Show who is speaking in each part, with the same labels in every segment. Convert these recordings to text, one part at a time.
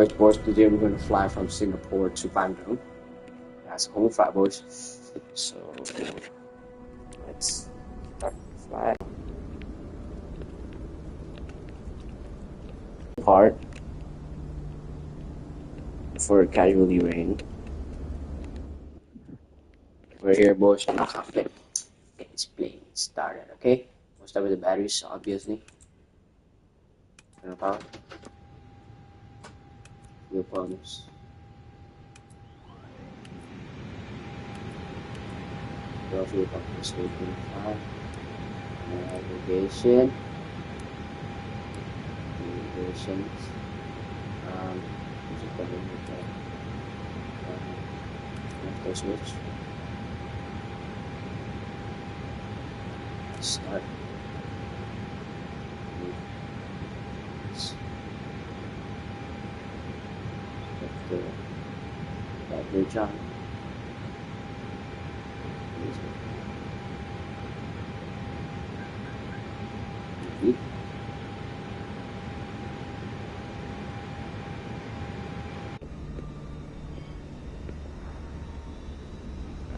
Speaker 1: Right, boys, today we're going to fly from Singapore to Bandung. That's only flight, boys. So let's start the flight. Part for casually rain. We're here, boys, in the cockpit. Get this plane started, okay? We'll start with the batteries, obviously. Turn power. Fuel pumps. Fuel pumps. 3.5. Navigation. Navigations. Just put in the switch. Start. The battery on.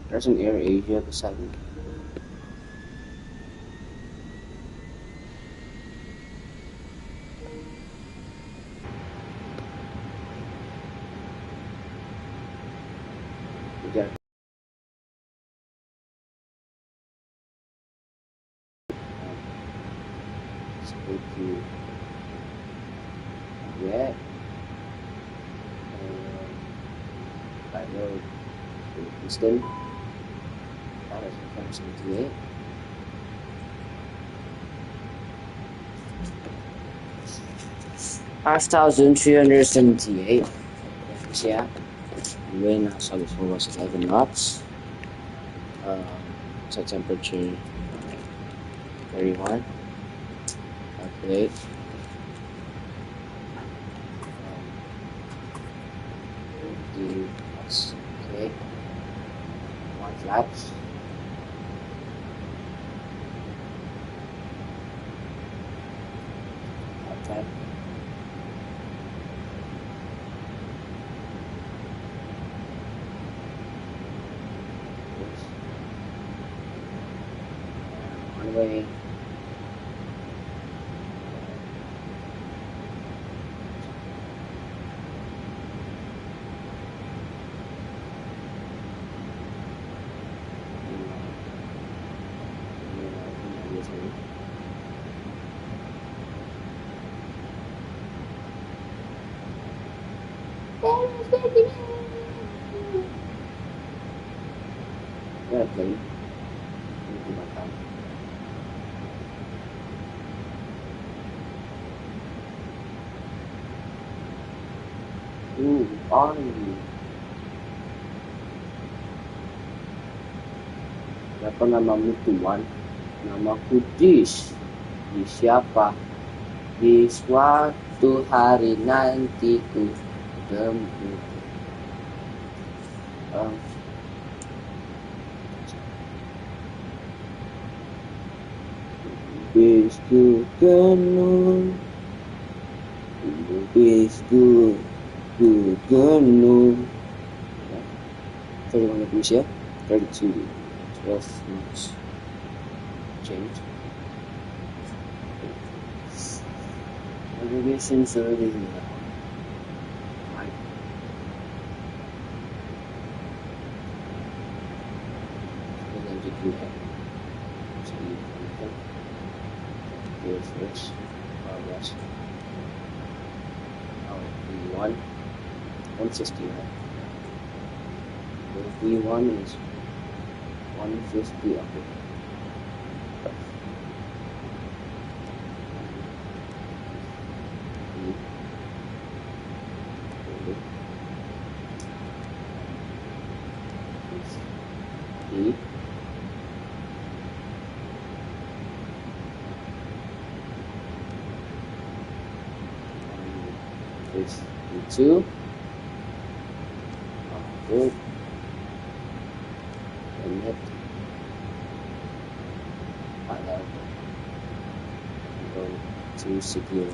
Speaker 1: There's an Air Asia beside me. Yeah. Go to yeah. By road to Houston. That is from 78. $5,378. Yeah. Wind outside before was 11 knots. So temperature 31. Calculate. Okay. One flaps. Okay. One way. Airplane. On. Siapa namamu Tuan? Namaku Dis. Di siapa? Di suatu hari nanti ku temu. Bisku kenung, bisku ku kenung. 31 degrees here, 32, 12 knots. Change. Navigation's already here. Switch. Yes. V1. 150, right? The V1 is 150 up here. E. This E2. Good. And it. Go to secure.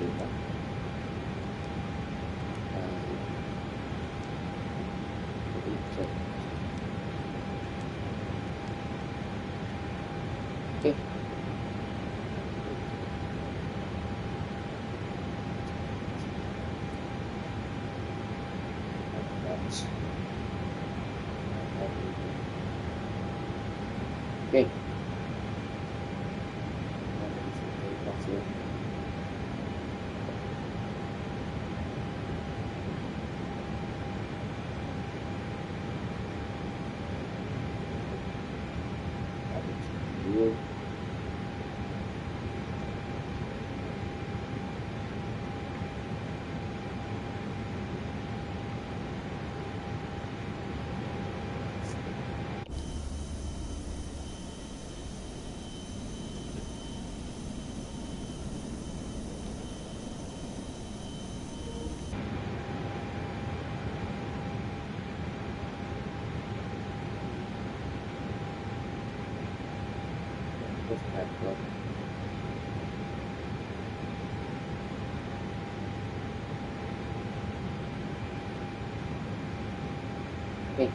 Speaker 1: data. Okay. Okay. Okay.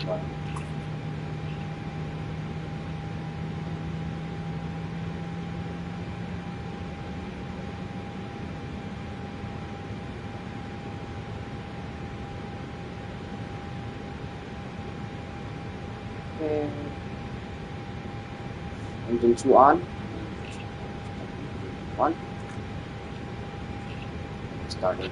Speaker 1: One. Okay. Engine 2 on. One. Started.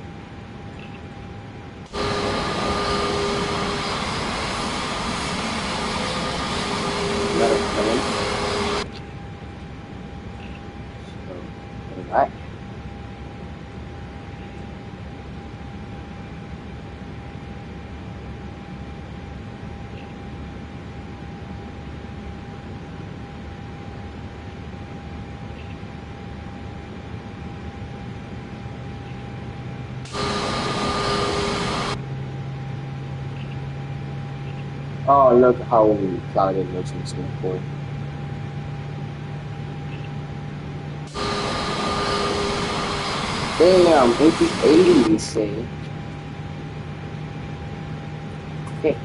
Speaker 1: Let it come in. So, put it back. Oh, look how clouded it looks in Singapore. Damn, 80 say. Okay.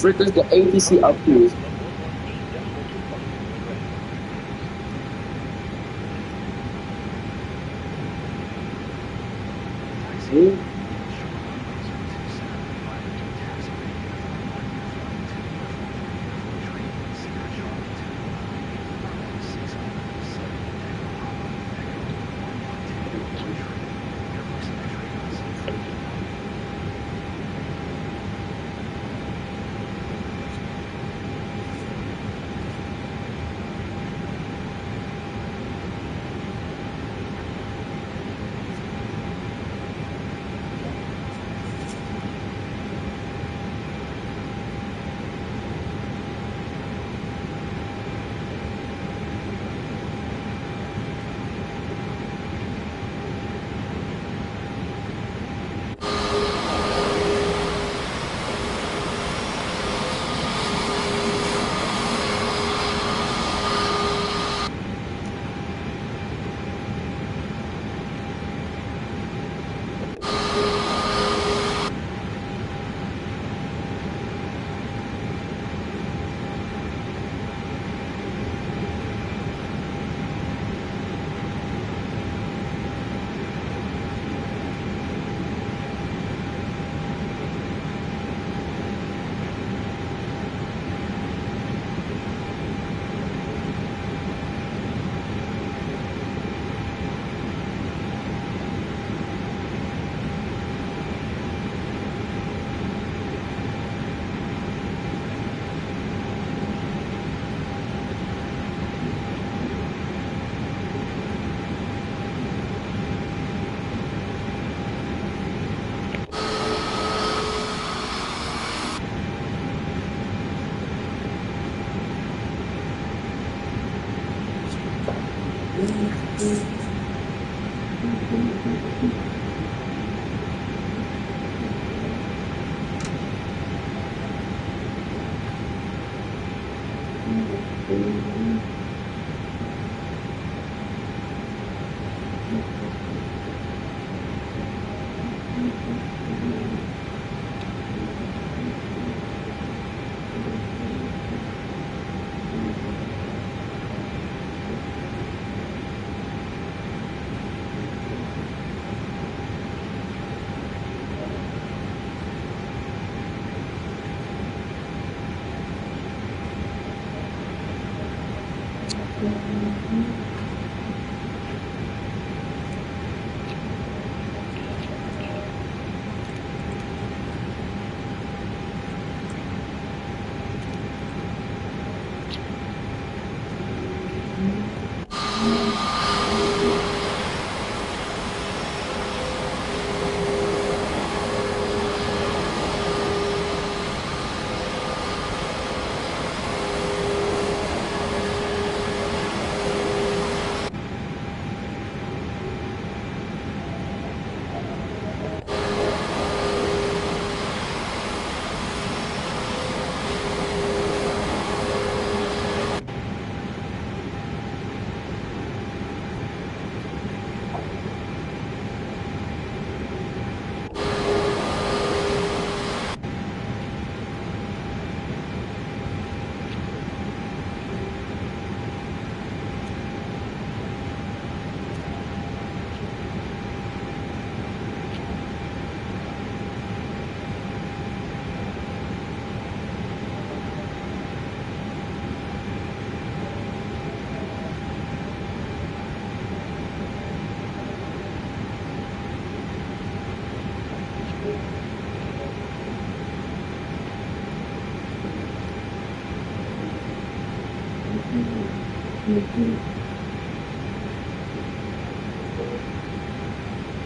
Speaker 1: Frequency the ATC up to. See?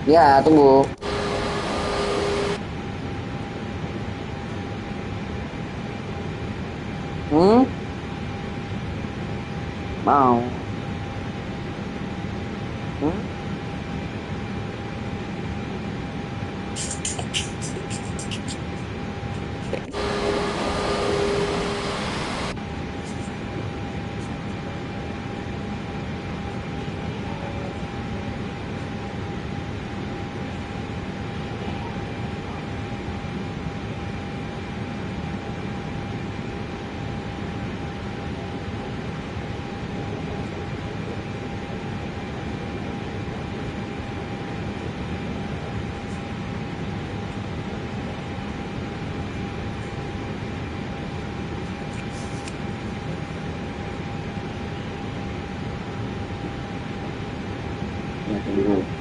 Speaker 1: Ya, tunggu. Mau. Ya, tunggu.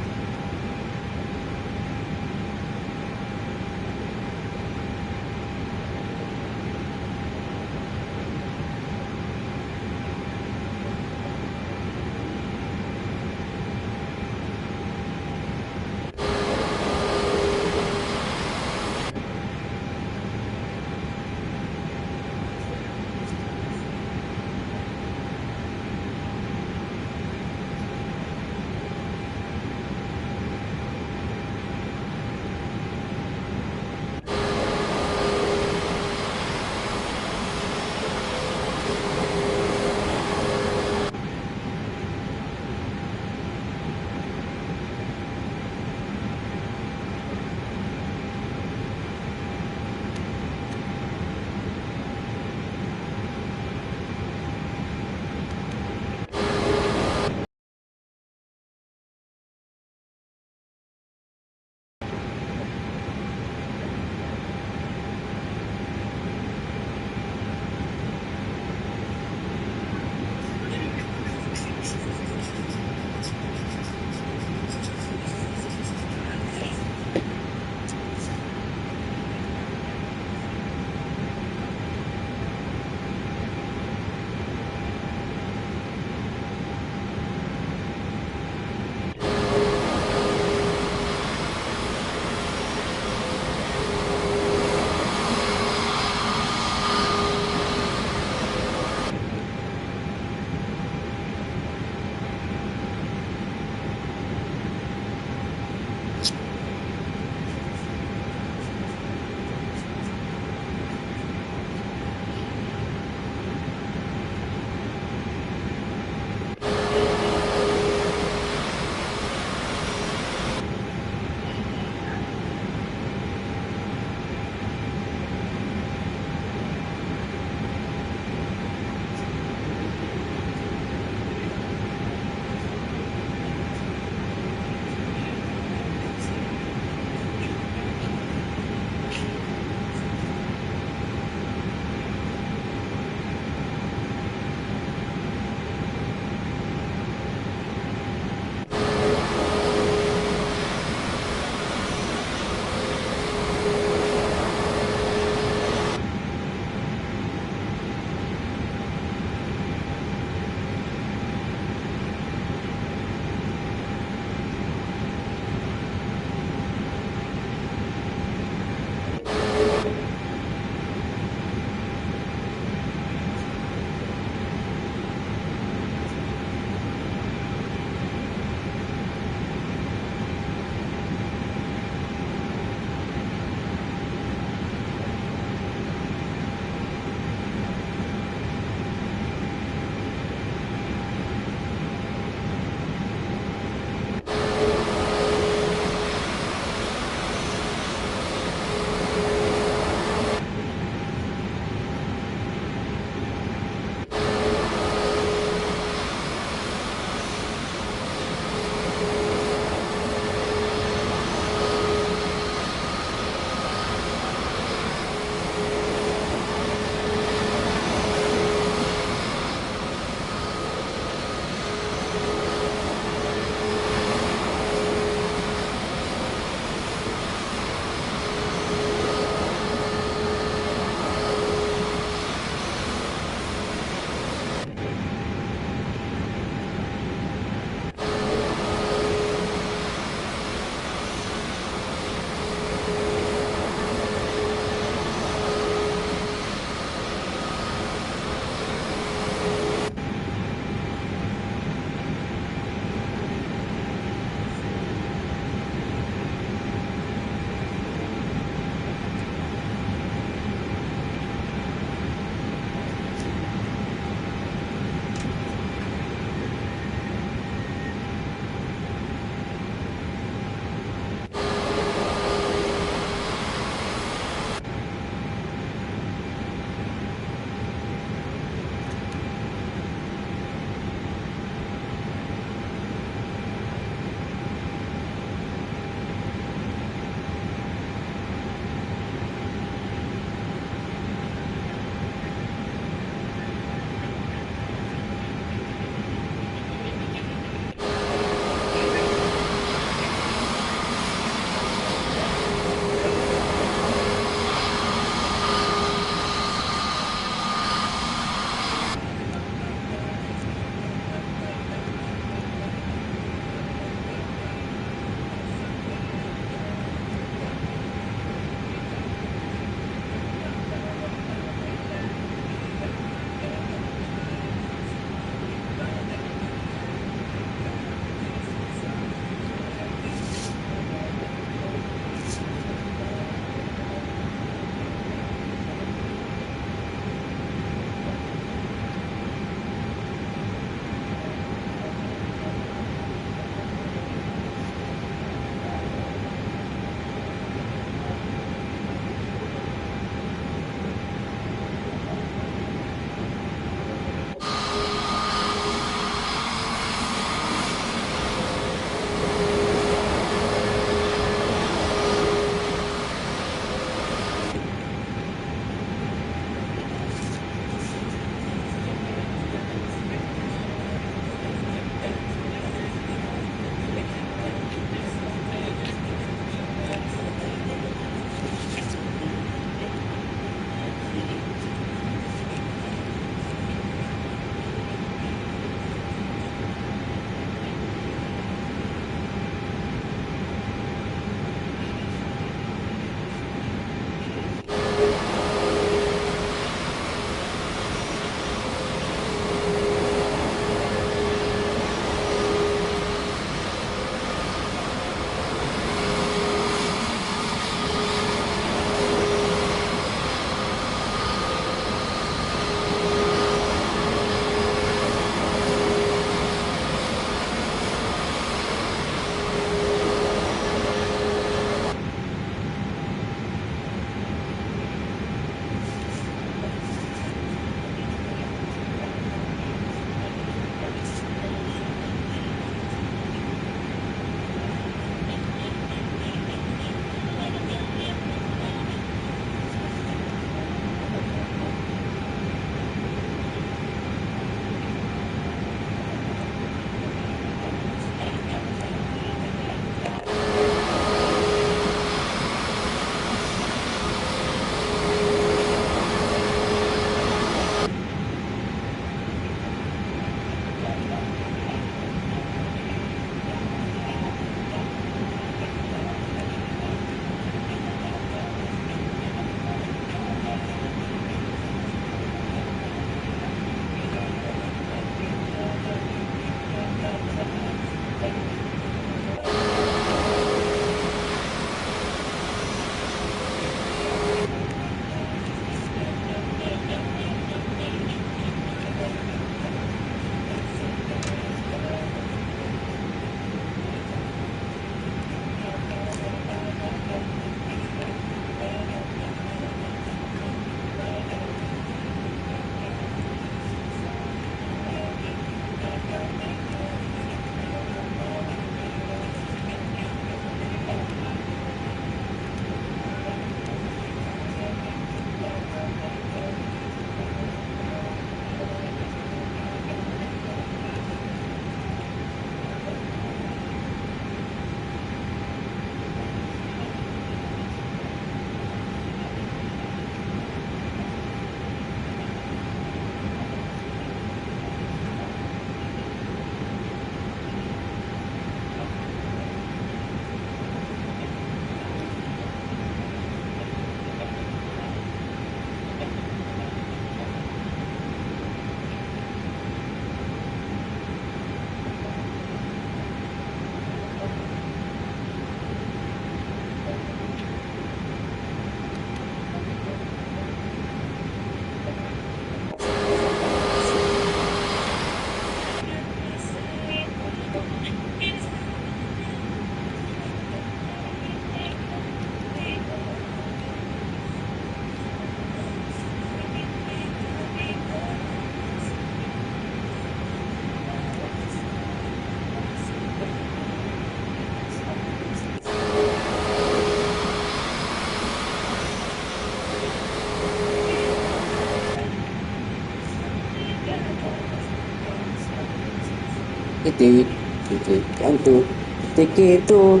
Speaker 1: Titik, titik, itu, titik itu.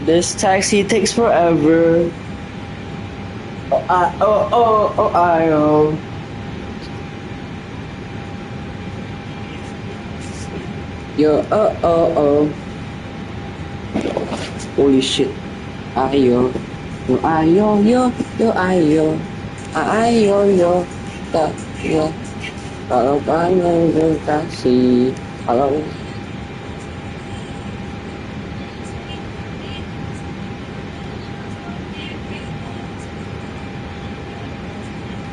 Speaker 1: This taxi takes forever. Oh, oh. Yo, oh. Holy shit. Ayo. Yo, ayo, yo, ayo. Yo. Tak, yo. Kalau kamu kasih. Kalau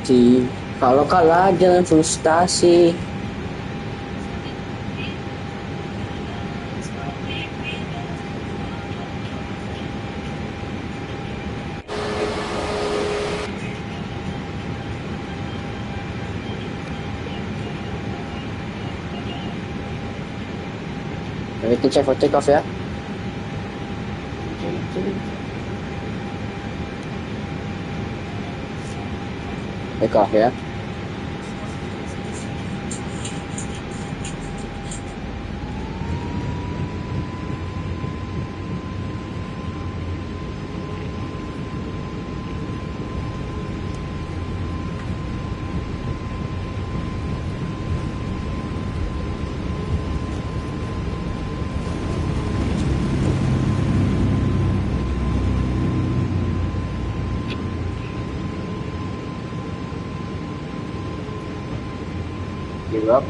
Speaker 1: si. Kalau kalah jangan frustasi. Everything check for takeoff ya. Takeoff ya. Give up.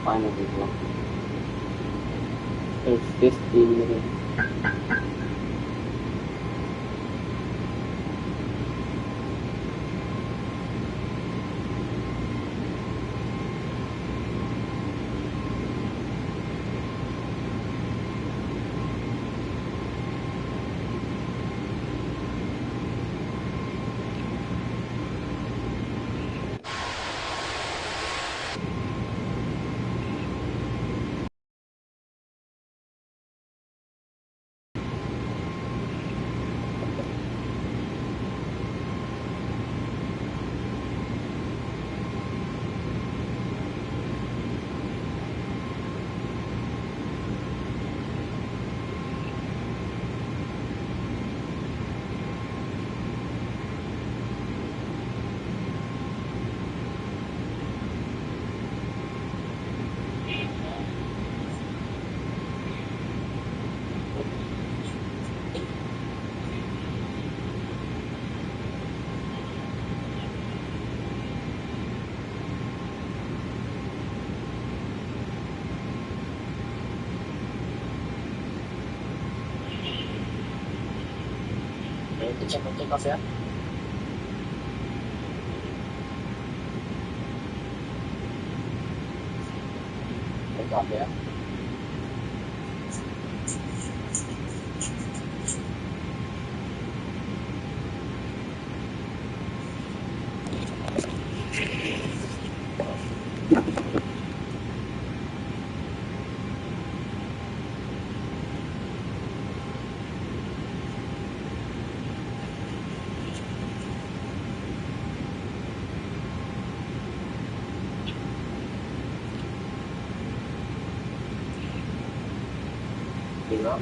Speaker 1: Finally, bro. It's 15 minutes. Everything check for takeoff ya. Takeoff ya. Give up.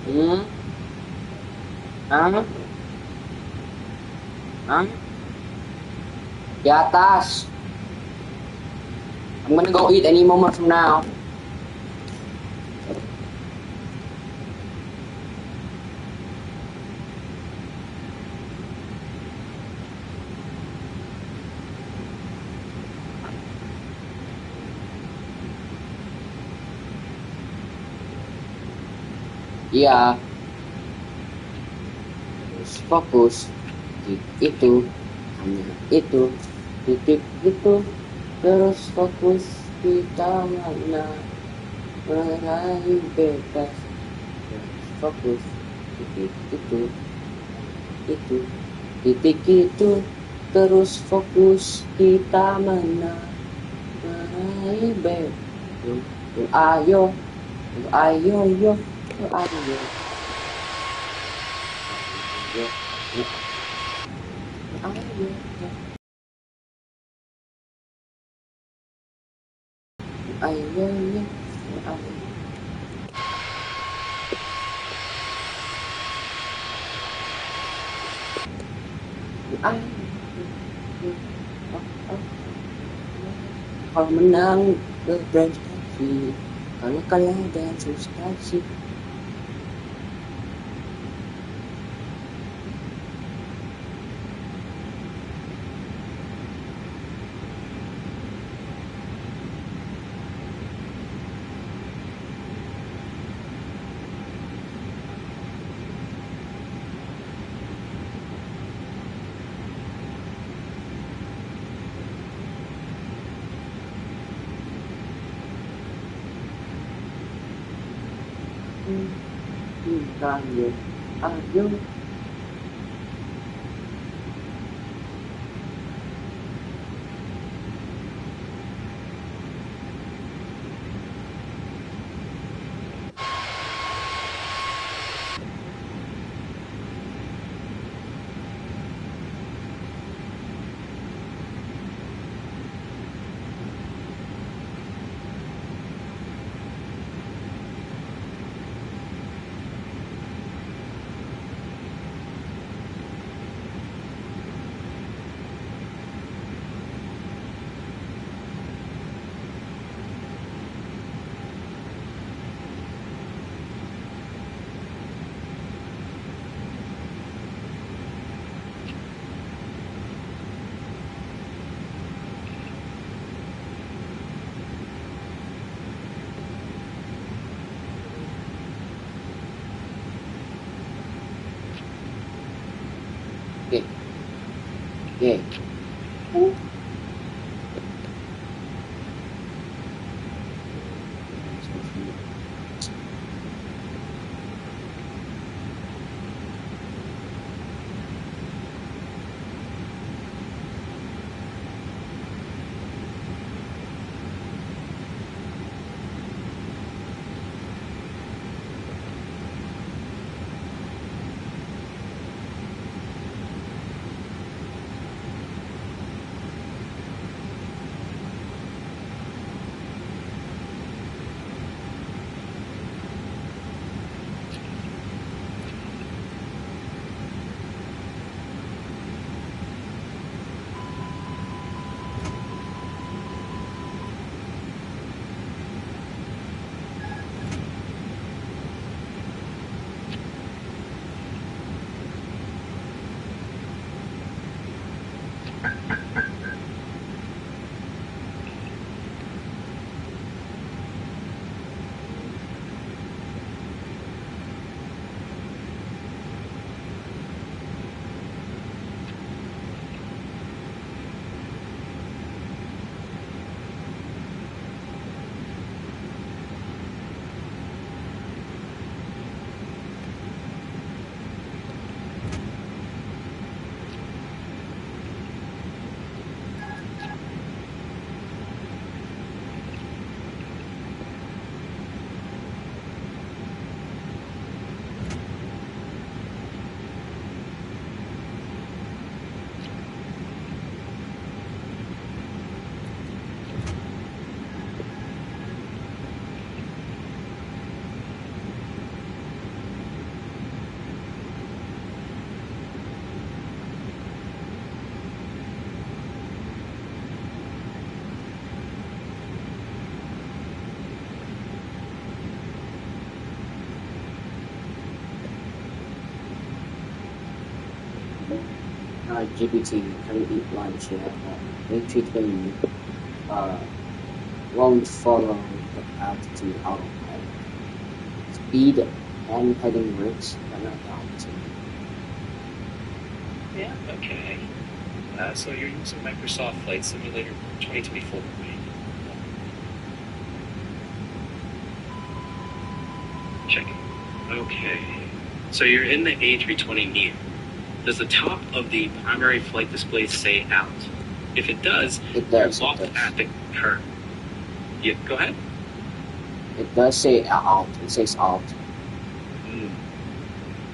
Speaker 1: Hmm? Hah? Hah? Di atas. I'm gonna go eat any moment from now. Iya, terus fokus titik itu, hanya itu, titik itu, terus fokus kita mana meraih bebas, terus fokus titik itu, titik itu, terus fokus kita mana meraih bebas. Ayo, ayo, yo, ayo. Kalau menang berprestasi, kalau kalah dan frustasi. Ayo, ayo. Oke, oke. GPT currently launched A320 won't follow the altitude autopilot. Speed and heading works, but not the altitude.
Speaker 2: Yeah, okay. So you're using Microsoft Flight Simulator 2024, right? Checking. Okay. So you're in the A320neo. Does the top of the primary flight display say out? If it does, you're locked at the curve. Yeah, go ahead.
Speaker 1: It does say alt. It says alt.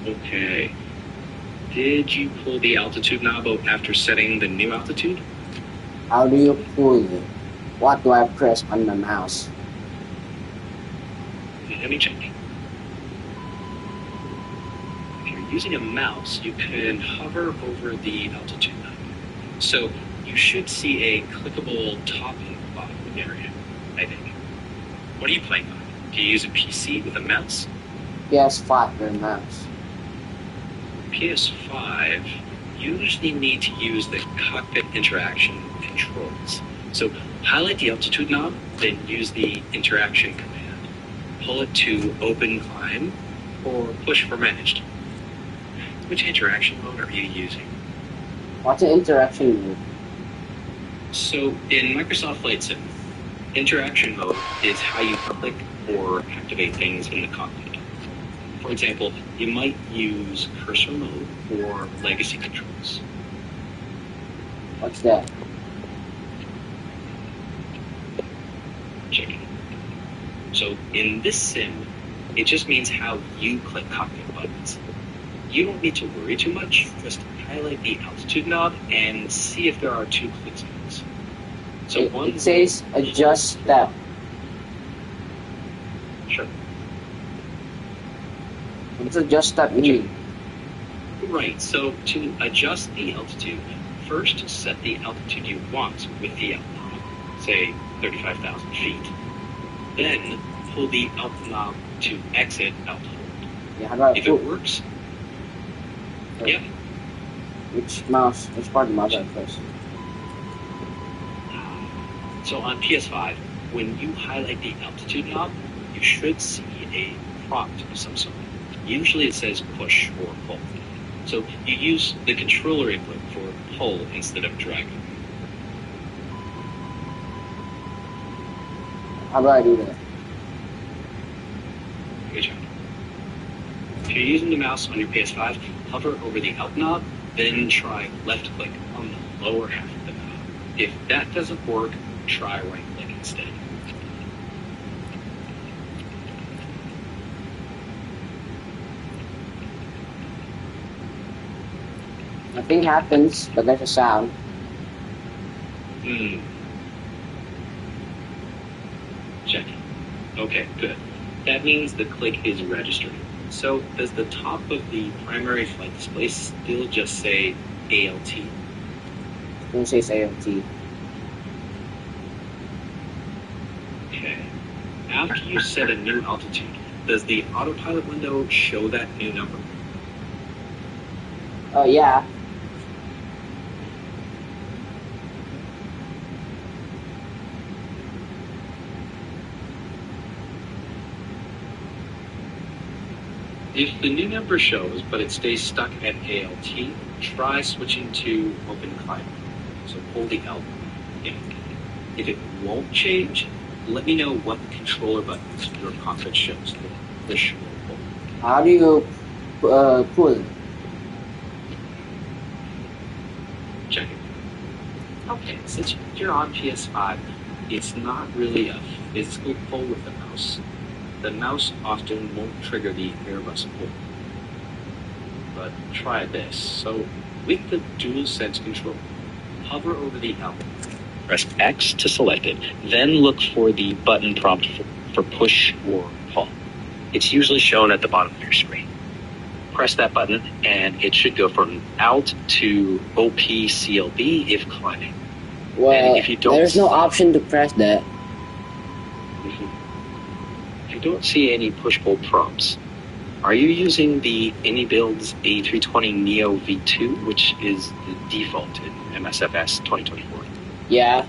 Speaker 2: Okay. Did you pull the altitude knob out after setting the new altitude?
Speaker 1: How do you pull it? What do I press on the mouse?
Speaker 2: Let me check. If you're using a mouse, you can hover over the altitude knob. So you should see a clickable top and bottom area, I think. What are you playing on? Do you use a PC with a mouse?
Speaker 1: PS5 with a mouse.
Speaker 2: PS5, you usually need to use the cockpit interaction controls. So highlight the altitude knob, then use the interaction command. Pull it to open climb or push for managed. Which interaction mode are you using?
Speaker 1: What's an interaction mode?
Speaker 2: So in Microsoft Flight Sim, interaction mode is how you click or activate things in the cockpit. For example, you might use cursor mode or legacy controls.
Speaker 1: What's that?
Speaker 2: Checking. So in this sim, it just means how you click cockpit buttons. You don't need to worry too much. Just highlight the altitude knob and see if there are two click zones. So
Speaker 1: it says adjust step.
Speaker 2: Sure.
Speaker 1: What does adjust step mean?
Speaker 2: Right, so to adjust the altitude, first set the altitude you want with the alt knob, say 35,000 feet. Then pull the alt knob to exit alt hold.
Speaker 1: Yeah, how do I
Speaker 2: if it works, yeah.
Speaker 1: Which mouse? Which part of the mouse do I press?
Speaker 2: So on PS5, when you highlight the altitude knob, you should see a prompt of some sort. Usually it says push or pull. So you use the controller input for pull instead of drag.
Speaker 1: How do I do that?
Speaker 2: Good job. If you're using the mouse on your PS5, hover over the alt knob, then try left click on the lower half of the knob. If that doesn't work, try right click instead.
Speaker 1: Nothing happens, but there's a sound.
Speaker 2: Check. Okay, good. That means the click is registered. So does the top of the primary flight display still just say ALT?
Speaker 1: It says ALT.
Speaker 2: Okay. After you set a new altitude, does the autopilot window show that new number?
Speaker 1: Oh, yeah.
Speaker 2: If the new number shows, but it stays stuck at ALT, try switching to open climb. So pull the L in. If it won't change, let me know what controller buttons your cockpit shows. Push or pull.
Speaker 1: How do you pull?
Speaker 2: Check it. Okay, since you're on PS5, it's not really a physical pull with the mouse. The mouse often won't trigger the Airbus pull. But try this. So with the DualSense control, hover over the L. Press X to select it, then look for the button prompt for push or pull. It's usually shown at the bottom of your screen. Press that button and it should go from Alt to OPCLB if climbing.
Speaker 1: Well, if you don't, there's no option to press that.
Speaker 2: If you don't see any push-pull prompts, Are you using the AnyBuild's A320neo V2, which is the default in Msfs 2024?
Speaker 1: Yeah.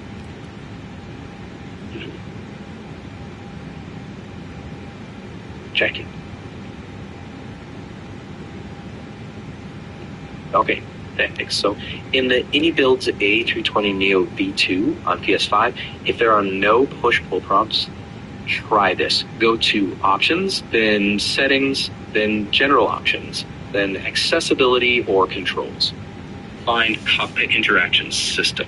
Speaker 2: Checking. Okay, thanks. So in the AnyBuild's A320neo V2 on PS5, if there are no push-pull prompts, try this. Go to Options, then Settings, then General Options, then Accessibility or Controls. Find Cockpit Interaction System.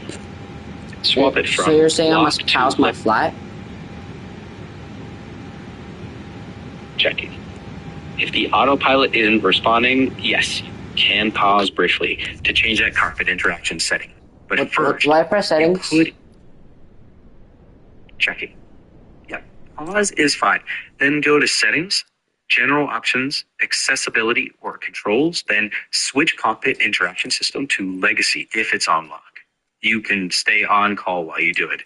Speaker 2: Swap it from
Speaker 1: So you're saying I must
Speaker 2: lock to
Speaker 1: pause my flight?
Speaker 2: Checking. If the autopilot isn't responding, yes, you can pause briefly to change that cockpit interaction setting. But first,
Speaker 1: do I press settings?
Speaker 2: Checking. Yep. Pause is fine. Then go to Settings, General Options, Accessibility or Controls, then switch Cockpit Interaction System to Legacy if it's on lock. You can stay on call while you do it.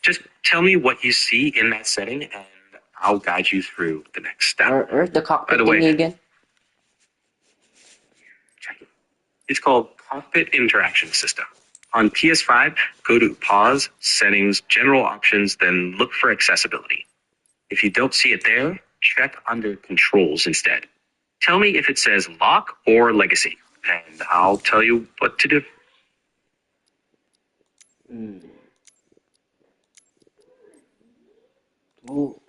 Speaker 2: Just tell me what you see in that setting and I'll guide you through the next step.
Speaker 1: Where's the cockpit
Speaker 2: By the way,
Speaker 1: thingy again?
Speaker 2: Check it. It's called Cockpit Interaction System. On PS5, go to Pause, Settings, General Options, then look for Accessibility. If you don't see it there, check under Controls instead. Tell me if it says Lock or Legacy, and I'll tell you what to do.
Speaker 1: Oh.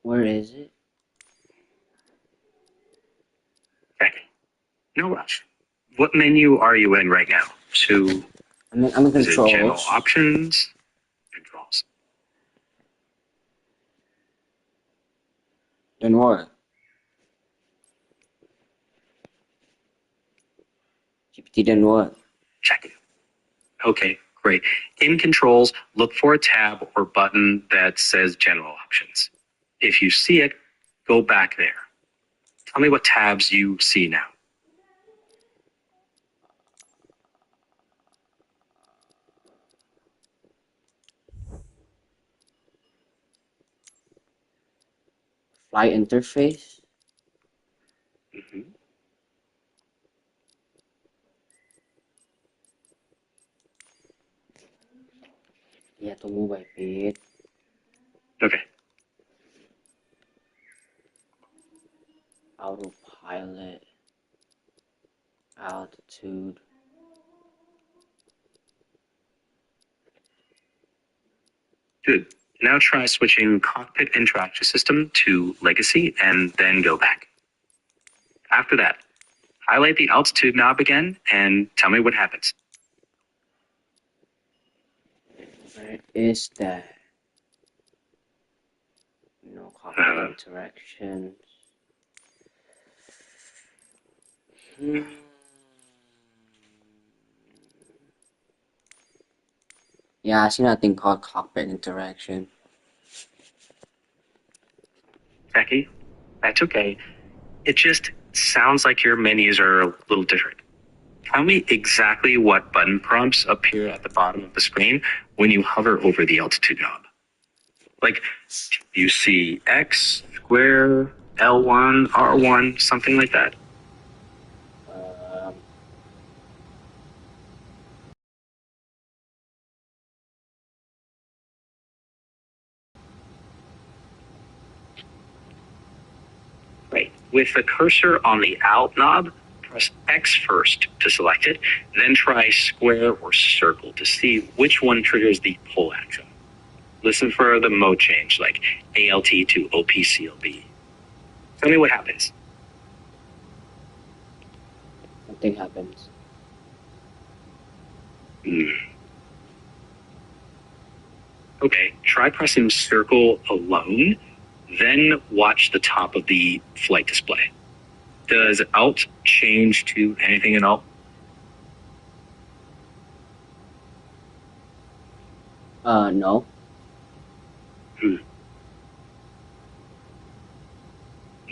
Speaker 1: Where is it?
Speaker 2: Okay. No rush. What menu are you in right now?
Speaker 1: I'm in controls.
Speaker 2: General Options, Controls.
Speaker 1: Then what? GPT then what?
Speaker 2: Check it. Okay, great. In Controls, look for a tab or button that says General Options. If you see it, go back there. Tell me what tabs you see now.
Speaker 1: Flight interface? Yeah, tunggu baik.
Speaker 2: Okay.
Speaker 1: Autopilot. Altitude.
Speaker 2: Good. Now try switching Cockpit Interaction System to Legacy and then go back. After that, highlight the altitude knob again and tell me what happens.
Speaker 1: Where is that? No cockpit interactions. Yeah, I see nothing called cockpit interaction.
Speaker 2: Becky, that's okay. It just sounds like your menus are a little different. Tell me exactly what button prompts appear at the bottom of the screen when you hover over the altitude knob. Like, you see X, square, L1, R1, something like that. Right. With the cursor on the Alt knob, press X first to select it, then try square or circle to see which one triggers the pull action. Listen for the mode change, like ALT to OPCLB. Tell me what happens.
Speaker 1: Nothing happens.
Speaker 2: Okay, try pressing circle alone, then watch the top of the flight display. Does Alt change to anything at all?
Speaker 1: No.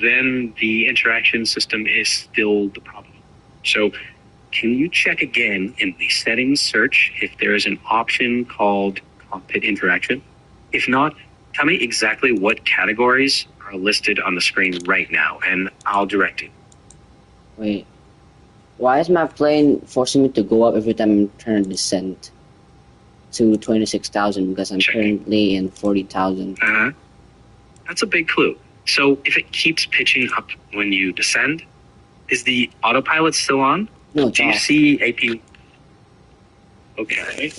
Speaker 2: Then the interaction system is still the problem. So can you check again in the settings search if there is an option called cockpit interaction? If not, tell me exactly what categories are listed on the screen right now, and I'll direct you.
Speaker 1: Wait. Why is my plane forcing me to go up every time I'm trying to descend to 26,000 because I'm currently in 40,000?
Speaker 2: That's a big clue. So if it keeps pitching up when you descend, is the autopilot still on?
Speaker 1: No,
Speaker 2: Do you see AP? Okay.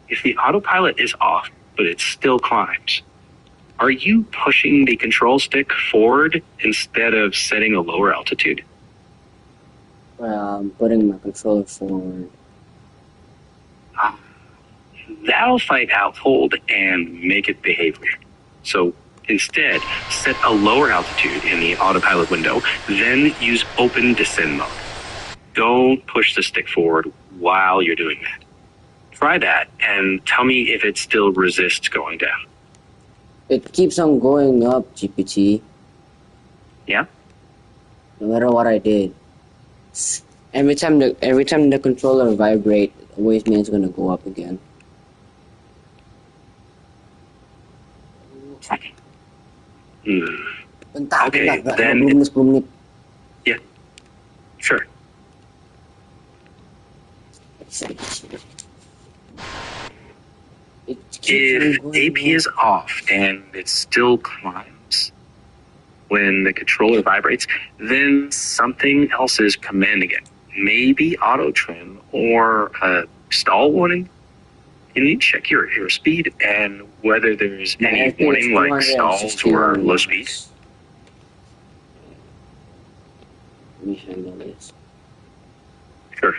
Speaker 2: If the autopilot is off, but it still climbs, are you pushing the control stick forward instead of setting a lower altitude?
Speaker 1: Well, I'm putting my controller forward.
Speaker 2: That'll fight out hold and make it behave weird. So instead, set a lower altitude in the autopilot window, then use open descend mode. Don't push the stick forward while you're doing that. Try that and tell me if it still resists going down.
Speaker 1: It keeps on going up, GPT.
Speaker 2: Yeah?
Speaker 1: No matter what I did. Every time the controller vibrates, it always means it's gonna go up again.
Speaker 2: Okay, then... Yeah, sure. If AP is off and it still climbs when the controller vibrates, then something else is commanding it. Maybe auto trim or a stall warning. You need to check your airspeed and whether there's any warning like stalls or low speed.
Speaker 1: Let me handle this.
Speaker 2: Sure.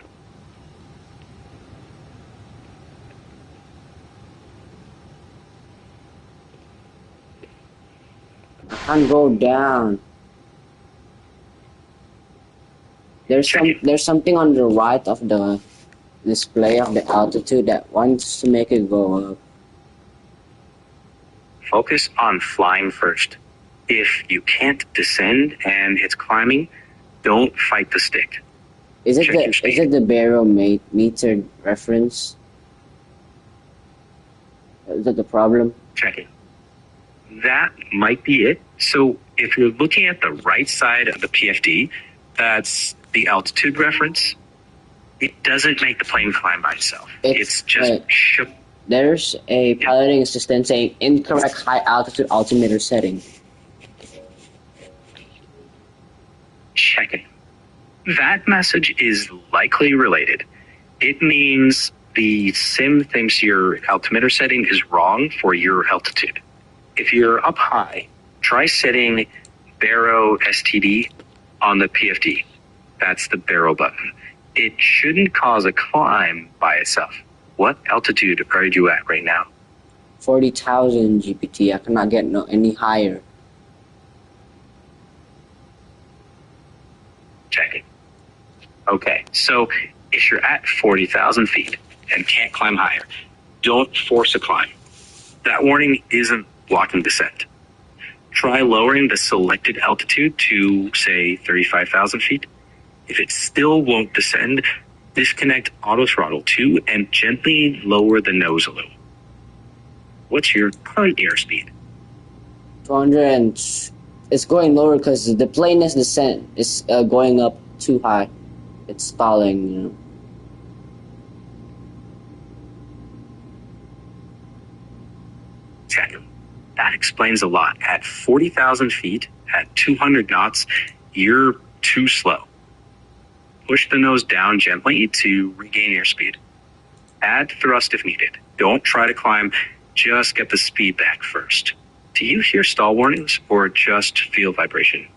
Speaker 1: I can't go down. There's something on the right of the display of the altitude that wants to make it go up.
Speaker 2: Focus on flying first. If you can't descend and it's climbing, don't fight the stick.
Speaker 1: Is it the barometer reference? Is that the problem?
Speaker 2: Checking. That might be it. So if you're looking at the right side of the PFD, that's the altitude reference. It doesn't make the plane climb by itself. It's just shook.
Speaker 1: There's a piloting assistant saying incorrect high altitude altimeter setting.
Speaker 2: Checking. That message is likely related. It means the sim thinks your altimeter setting is wrong for your altitude. If you're up high, try setting Baro STD on the PFD. That's the Baro button. It shouldn't cause a climb by itself. What altitude are you at right now?
Speaker 1: 40,000 GPT. I cannot get any higher.
Speaker 2: Checking. Okay, so if you're at 40,000 feet and can't climb higher, don't force a climb. That warning isn't blocking descent. Try lowering the selected altitude to, say, 35,000 feet. If it still won't descend, disconnect auto throttle 2 and gently lower the nose a little. What's your current airspeed?
Speaker 1: 200 and it's going lower because the plane is descent is going up too high. It's stalling, you know.
Speaker 2: Check. That explains a lot. At 40,000 feet, at 200 knots, you're too slow. Push the nose down gently to regain airspeed. Add thrust if needed. Don't try to climb, just get the speed back first. Do you hear stall warnings or just feel vibration?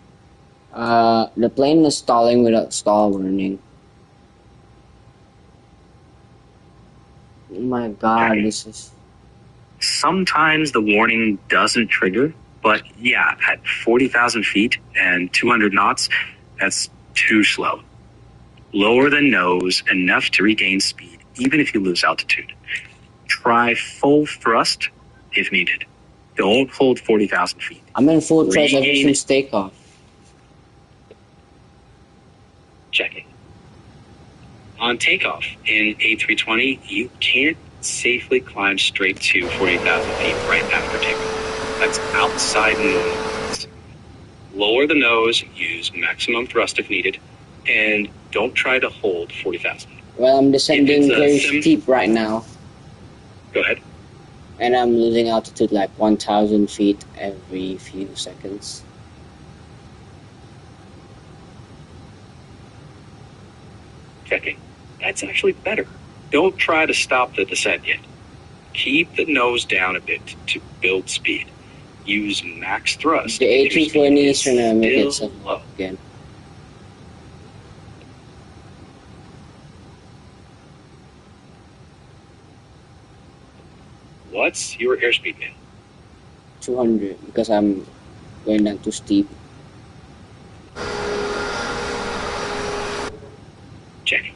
Speaker 1: The plane is stalling without stall warning. Oh my god, this is...
Speaker 2: Sometimes the warning doesn't trigger, but yeah, at 40,000 feet and 200 knots, that's too slow. Lower the nose enough to regain speed, even if you lose altitude. Try full thrust if needed. Don't hold 40,000 feet.
Speaker 1: I'm in full thrust ever
Speaker 2: Regain-
Speaker 1: since takeoff.
Speaker 2: Checking. On takeoff in A320, you can't safely climb straight to 40,000 feet right after takeoff. That's outside normal limits. Lower the nose, use maximum thrust if needed, and don't try to hold 40,000.
Speaker 1: Well, I'm descending
Speaker 2: If it's a
Speaker 1: very
Speaker 2: sim-
Speaker 1: steep right now.
Speaker 2: Go ahead.
Speaker 1: And I'm losing altitude like 1,000 feet every few seconds.
Speaker 2: Checking. That's actually better. Don't try to stop the descent yet. Keep the nose down a bit to build speed. Use max thrust.
Speaker 1: The
Speaker 2: if your speed
Speaker 1: A320 is trying to make
Speaker 2: still
Speaker 1: itself
Speaker 2: low.
Speaker 1: up again.
Speaker 2: What's your airspeed now?
Speaker 1: 200 because I'm going down too steep.
Speaker 2: Checking.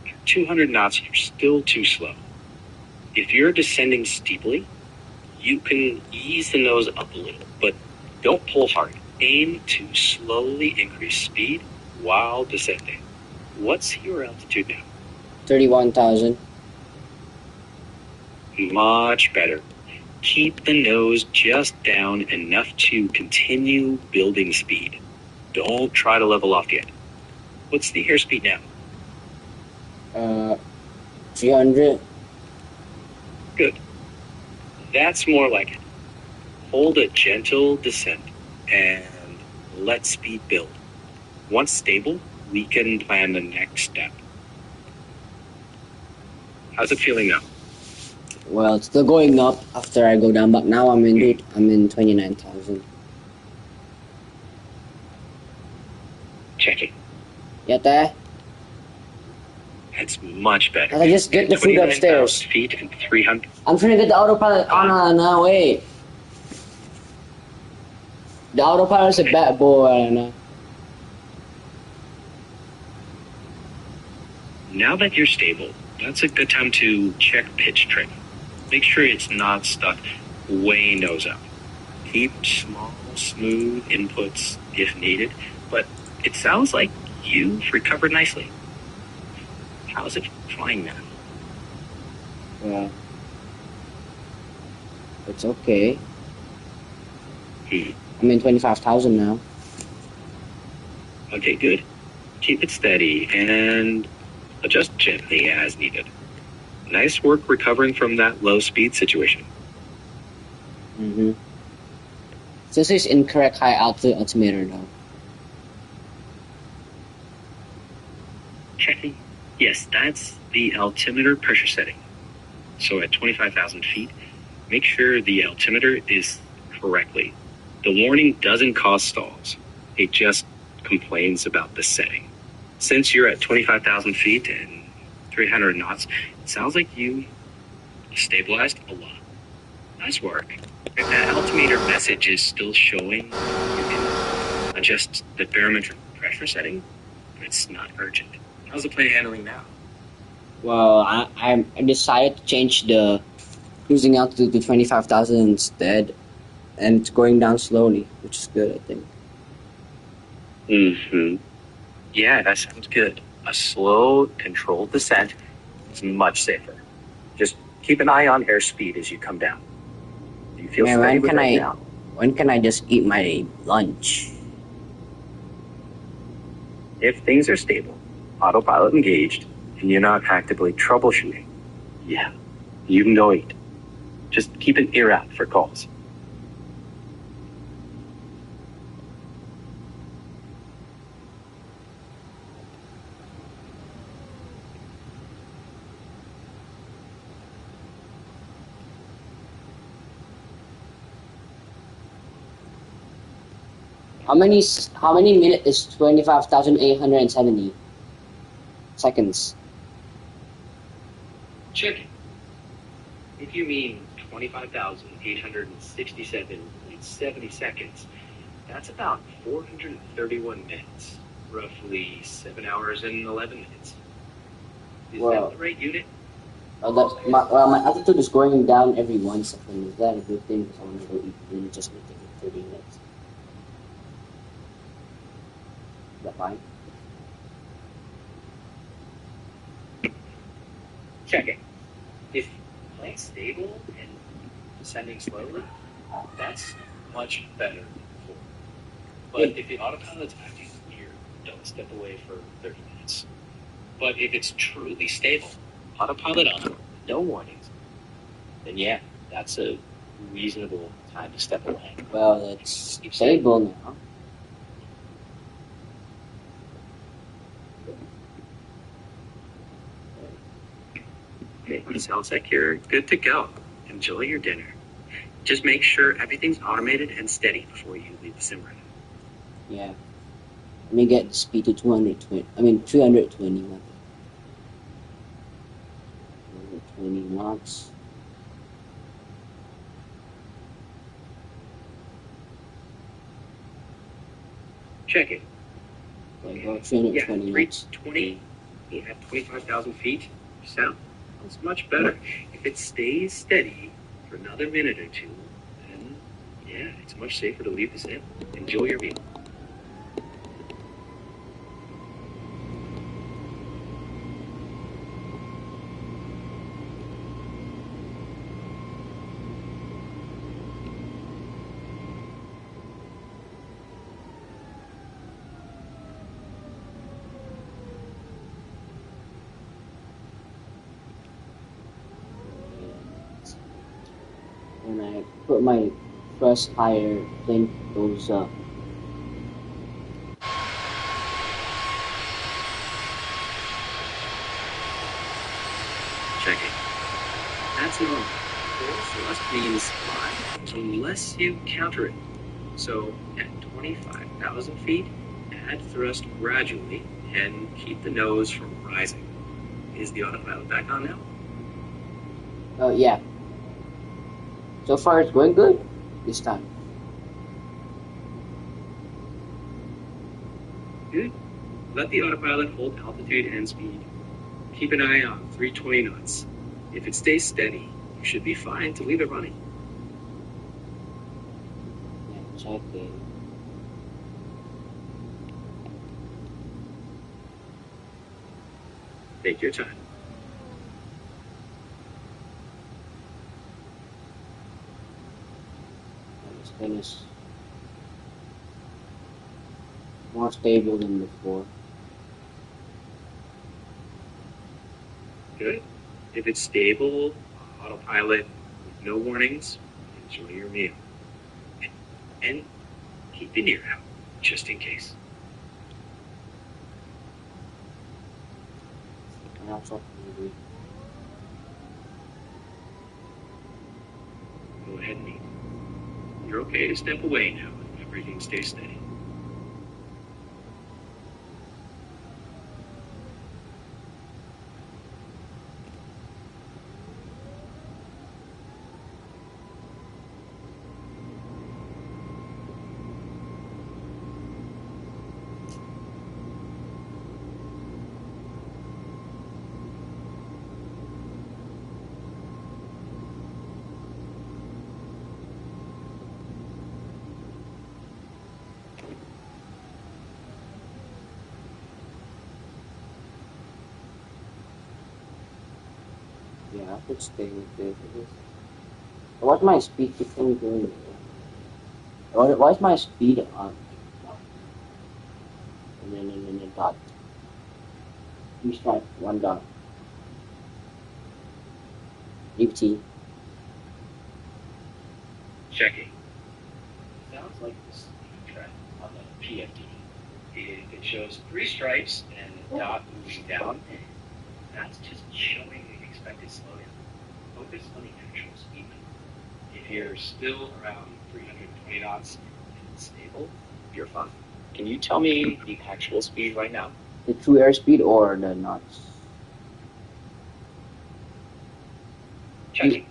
Speaker 2: At 200 knots, you're still too slow. If you're descending steeply, you can ease the nose up a little, but don't pull hard. Aim to slowly increase speed while descending. What's your altitude now?
Speaker 1: 31,000.
Speaker 2: Much better. Keep the nose just down enough to continue building speed. Don't try to level off yet. What's the airspeed now?
Speaker 1: 300.
Speaker 2: Good. That's more like it. Hold a gentle descent and let speed build. Once stable, we can plan the next step. How's it feeling now?
Speaker 1: Well, it's still going up after I go down, but now I'm in 29,000.
Speaker 2: Checking.
Speaker 1: Yata?
Speaker 2: That's much better.
Speaker 1: I just get the food
Speaker 2: 29,000
Speaker 1: upstairs.
Speaker 2: feet and 300.
Speaker 1: I'm trying to get the autopilot on now, wait. The autopilot's a bad boy, Anna.
Speaker 2: Now that you're stable, that's a good time to check pitch trim. Make sure it's not stuck way nose up. Keep small, smooth inputs if needed, but it sounds like you've recovered nicely. How's it flying now?
Speaker 1: Well, it's okay. I'm in 25,000 now.
Speaker 2: Okay, good. Keep it steady and adjust gently as needed. Nice work recovering from that low speed situation.
Speaker 1: Mm-hmm. This is incorrect high altitude altimeter though.
Speaker 2: Checking. Yes, that's the altimeter pressure setting. So at 25,000 feet, make sure the altimeter is correctly. The warning doesn't cause stalls. It just complains about the setting. Since you're at 25,000 feet and 300 knots, it sounds like you stabilized a lot. Nice work. If that altimeter message is still showing, you can adjust the barometric pressure setting, but it's not urgent. How's the plane handling now?
Speaker 1: Well, I decided to change the cruising altitude to 25,000 instead, and it's going down slowly, which is good, I think.
Speaker 2: Mm-hmm. Yeah, that sounds good. A slow, controlled descent is much safer. Just keep an eye on airspeed as you come down. Do you feel
Speaker 1: Man,
Speaker 2: steady
Speaker 1: when
Speaker 2: with
Speaker 1: can
Speaker 2: it
Speaker 1: I-
Speaker 2: now?
Speaker 1: When can I just eat my lunch?
Speaker 2: If things are stable, autopilot engaged, and you're not actively troubleshooting, yeah, you can go eat. Just keep an ear out for calls.
Speaker 1: How many minutes is 25,870 seconds?
Speaker 2: Checking. If you mean 25,867.70 seconds, that's about 431 minutes, roughly 7 hours and 11 minutes. Is that the right unit?
Speaker 1: My altitude is going down every 1 second. Is that a good thing? Because I want to go eat and just make it 30 minutes. Is that fine?
Speaker 2: Checking. If playing stable and descending slowly, that's much better than before. But if the autopilot's acting weird, don't step away for 30 minutes. But if it's truly stable, autopilot on, no warnings, then yeah, that's a reasonable time to step away.
Speaker 1: Well, it's stable now.
Speaker 2: It sounds like you're good to go. Enjoy your dinner. Just make sure everything's automated and steady before you leave the sim room.
Speaker 1: Yeah. Let me get the speed to 320. 220 knots.
Speaker 2: Check it.
Speaker 1: Okay, go 320 knots.
Speaker 2: 320. You have 25,000 feet. Sounds much better. If it stays steady for another minute or two, then yeah, it's much safer to leave the sim. Enjoy your meal.
Speaker 1: When I put my thrust higher, plane goes up.
Speaker 2: Check it. That's normal. Full thrust means fly unless you counter it. So at 25,000 feet, add thrust gradually and keep the nose from rising. Is the autopilot back on now?
Speaker 1: Yeah. So far it's going good this time.
Speaker 2: Good. Let the autopilot hold altitude and speed. Keep an eye on 320 knots. If it stays steady, you should be fine to leave it running.
Speaker 1: Yeah, checking.
Speaker 2: Take your time.
Speaker 1: This thing is more stable than before.
Speaker 2: Good. If it's stable, autopilot with no warnings, enjoy your meal. And keep an ear out, just in case.
Speaker 1: I'm also hungry.
Speaker 2: Go ahead and eat. You're okay to step away now if everything stays steady.
Speaker 1: Yeah, I could stay with this. What's my speed keeping going? Why is my speed on? And then a dot. 3 stripe, 1 dot. UT.
Speaker 2: Checking. Sounds like the speed track on the PFD. If it shows 3 stripes and a dot moving down, that's just showing the expected slowdown. Focus on the actual speed. If you're still around 320 knots and stable, you're fine. Can you tell me the actual speed right now?
Speaker 1: The true airspeed or the knots?
Speaker 2: Checking.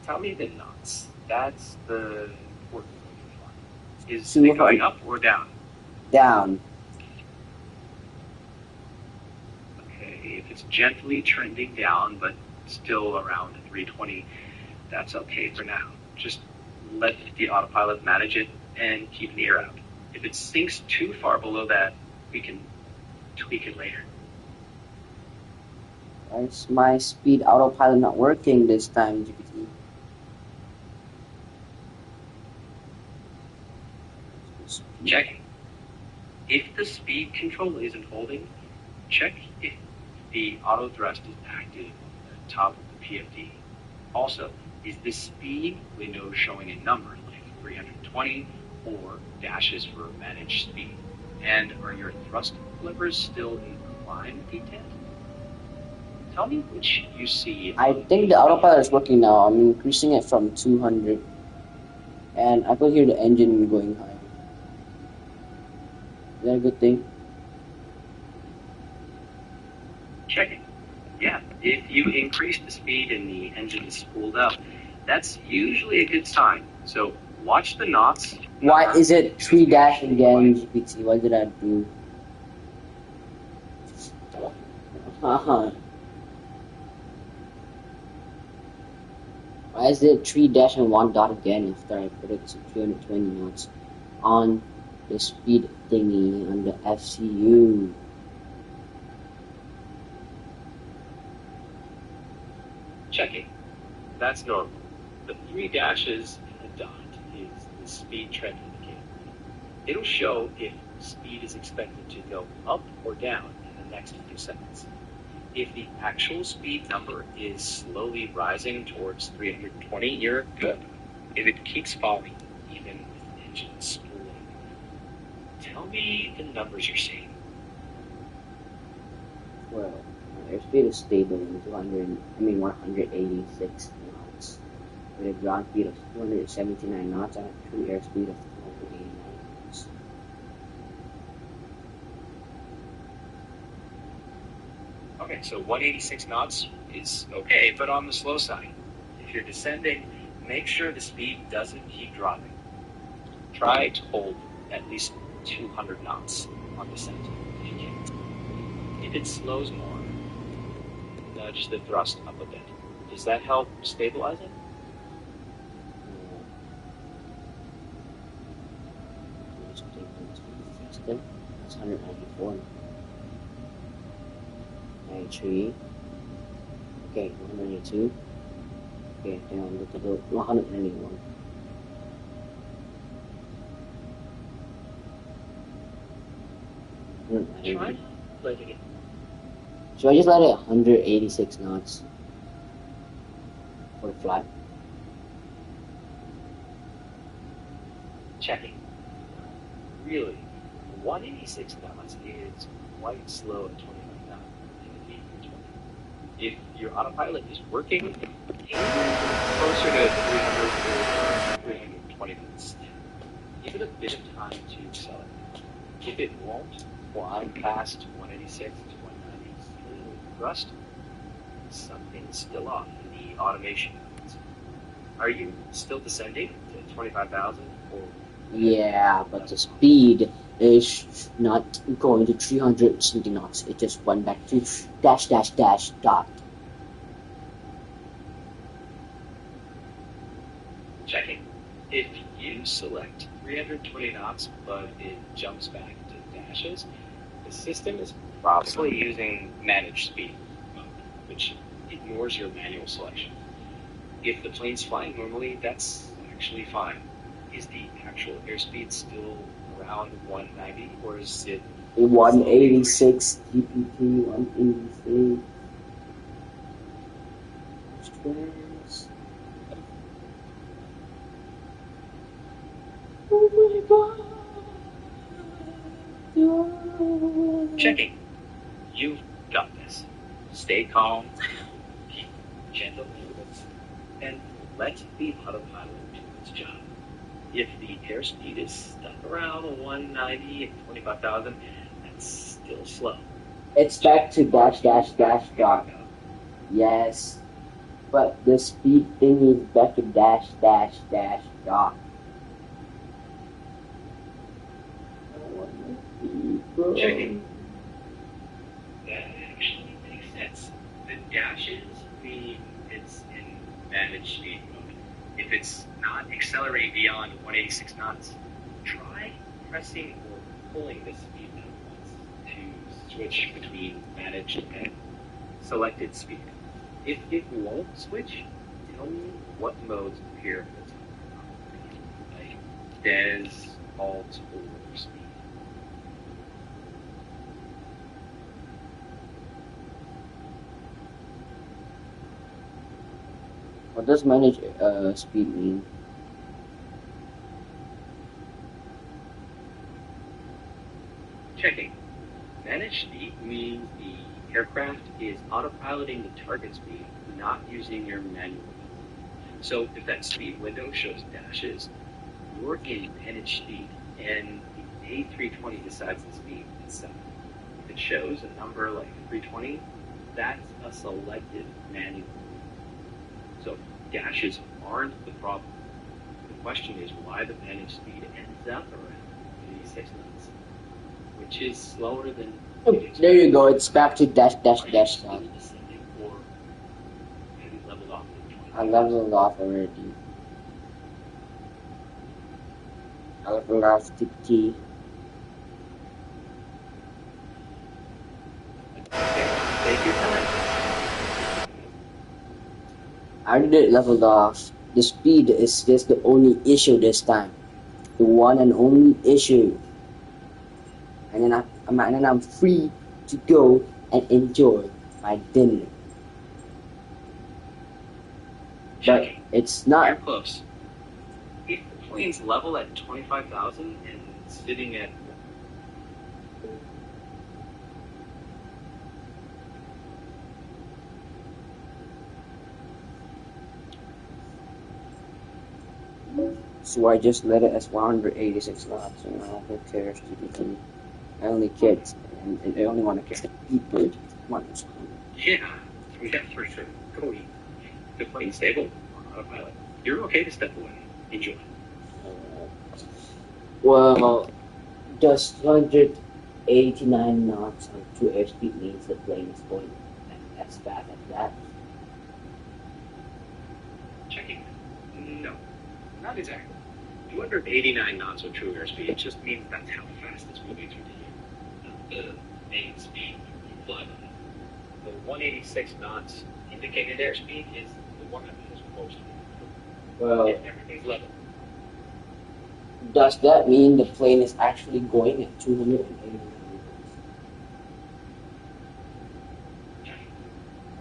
Speaker 2: Tell me the knots. That's the important one. Is it going up or down?
Speaker 1: Down.
Speaker 2: Okay, if it's gently trending down, but still around 320, that's okay for now. Just let the autopilot manage it and keep an ear out. If it sinks too far below that, we can tweak it later.
Speaker 1: Why is my speed autopilot not working this time, GPT?
Speaker 2: Checking. If the speed control isn't holding, check if the auto thrust is active on the top of the PFD. Also, is the speed window showing a number like 320 or dashes for managed speed? And are your thrust levers still inclined D10? Tell me which you see.
Speaker 1: I think the autopilot is working now. I'm increasing it from 200. And I could hear the engine going high. Is that a good thing?
Speaker 2: Checking. Yeah, if you increase the speed and the engine is spooled up, that's usually a good sign. So watch the knots.
Speaker 1: Why is it 3 dash again, GPT? What did I do? Why is it 3 dash and 1 dot again after I put it to 320 knots on the speed thingy on the FCU?
Speaker 2: Checking. That's normal. The 3 dashes and a dot is the speed trend indicator. It'll show if speed is expected to go up or down in the next few seconds. If the actual speed number is slowly rising towards 320, you're good. If it keeps falling, even with the engine spooling, tell me the numbers you're seeing.
Speaker 1: Well, my airspeed is stable in 186 knots. With a ground speed of 279 knots and a true airspeed of 289 knots.
Speaker 2: Okay, so 186 knots is okay, but on the slow side. If you're descending, make sure the speed doesn't keep dropping. Try to hold at least 200 knots on descent if you can. If it slows more, nudge the thrust up a bit. Does that help stabilize it?
Speaker 1: That's 194. 93. Okay, 192. Okay, down with the 191.
Speaker 2: Try letting it.
Speaker 1: So I just let it 186 knots for the flight.
Speaker 2: Checking. Really, 186 knots is quite slow at 25 knots in the V20. If your autopilot is working, aim closer to 300 or 320 knots. Give it a bit of time to accelerate. If it won't climb past 186 to 190 thrust, something's still off in the automation. Are you still descending to 25,000 or?
Speaker 1: Yeah, but the speed is not going to 300 something knots. It just went back to dash dash dash dot.
Speaker 2: Checking. If you select 320 knots, but it jumps back to dashes, the system is probably using managed speed mode, which ignores your manual selection. If the plane's flying normally, that's actually fine. Is the actual airspeed still around 190, or is it
Speaker 1: 186 GPT 186. Oh my god.
Speaker 2: Checking. You've got this. Stay calm, keep gentle movements, and let the autopilot do its job. If the airspeed is stuck around 190 and 25,000, that's still slow.
Speaker 1: It's back to dash dash dash dot. Yes. But the speed thing is back to dash, dash, dash, dot.
Speaker 2: Checking. That actually makes sense. The dashes mean it's in managed speed mode. If it's not accelerating beyond 186 knots, try pressing or pulling the speed button once to switch between managed and selected speed. If it won't switch, tell me what modes appear at the top, like des, alt, or speed.
Speaker 1: What does manage speed mean?
Speaker 2: Checking. Managed speed means the aircraft is autopiloting the target speed, not using your manual. So if that speed window shows dashes, you're in managed speed, and the A320 decides the speed itself. If it shows a number like 320, that's a selected manual. So dashes aren't the problem. The question is why the managed speed ends up around 86 knots, which is slower than.
Speaker 1: Oh, there you go. It's back to dash, dash, dash, dot.
Speaker 2: Or maybe leveled off.
Speaker 1: I leveled off already. I leveled off to T.
Speaker 2: Take your time.
Speaker 1: I already did leveled off. The speed is just the only issue this time. The one and only issue. And then I'm free to go and enjoy my dinner. But it's
Speaker 2: You're
Speaker 1: not.
Speaker 2: close. If the plane's level at 25,000 and sitting at.
Speaker 1: So I just let it as 186 knots. You know, who cares? I only kids, and I only want to catch people.
Speaker 2: Yeah, for sure. Go eat. The plane's stable on autopilot. You're okay to step away. Enjoy.
Speaker 1: Well, does 189 knots on 2 airspeed means the plane is going as fast as that?
Speaker 2: Checking. No, not exactly. 289 knots of true airspeed just means that's how fast it's moving through the air. The main speed you fly by. The 186 knots indicated airspeed is the one that is close to
Speaker 1: Well,
Speaker 2: if everything's level.
Speaker 1: does that mean the plane is actually going at 289 meters?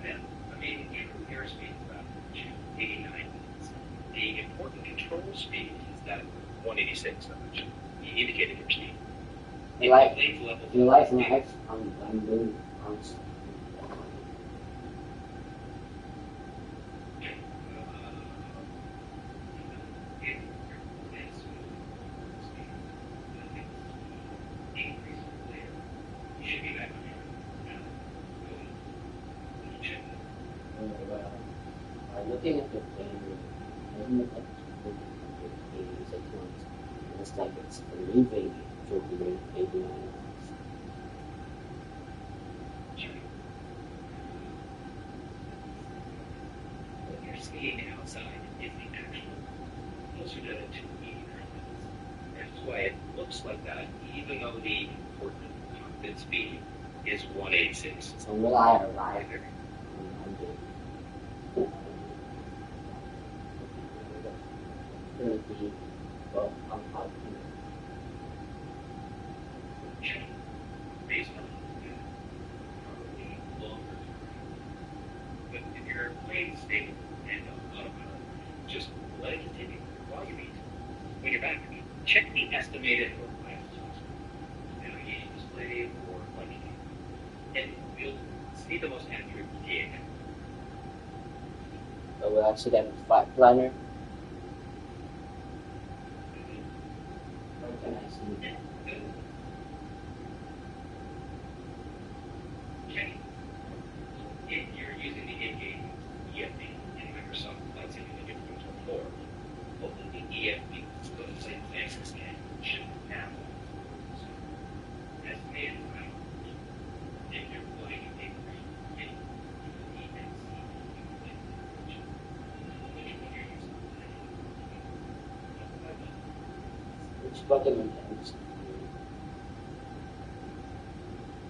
Speaker 2: Yeah, I mean, true airspeed is about 289 knots. The important control speed is that 186 that I mentioned, the indicated airspeed.
Speaker 1: You like,
Speaker 2: If the plane's level,
Speaker 1: you like my ex? I'm doing. Looking at the plane, doesn't look like it's 86 months. It looks like it's leaving to be 89 months.
Speaker 2: What you're seeing outside is the actual closer to 280 That's why it looks like that, even though the important cockpit speed is 186.
Speaker 1: So will I arrive on Monday? 30, well, I'm out
Speaker 2: Check. Based on probably longer. But if your plane's stable and on autopilot, just let it continue while you eat. When you're back, check the estimated navigation display or flight data, and you'll see the most accurate ETA.
Speaker 1: So will I see them flight planner? Where can I see that?
Speaker 2: Okay. If you're using the in-game EFD
Speaker 1: button and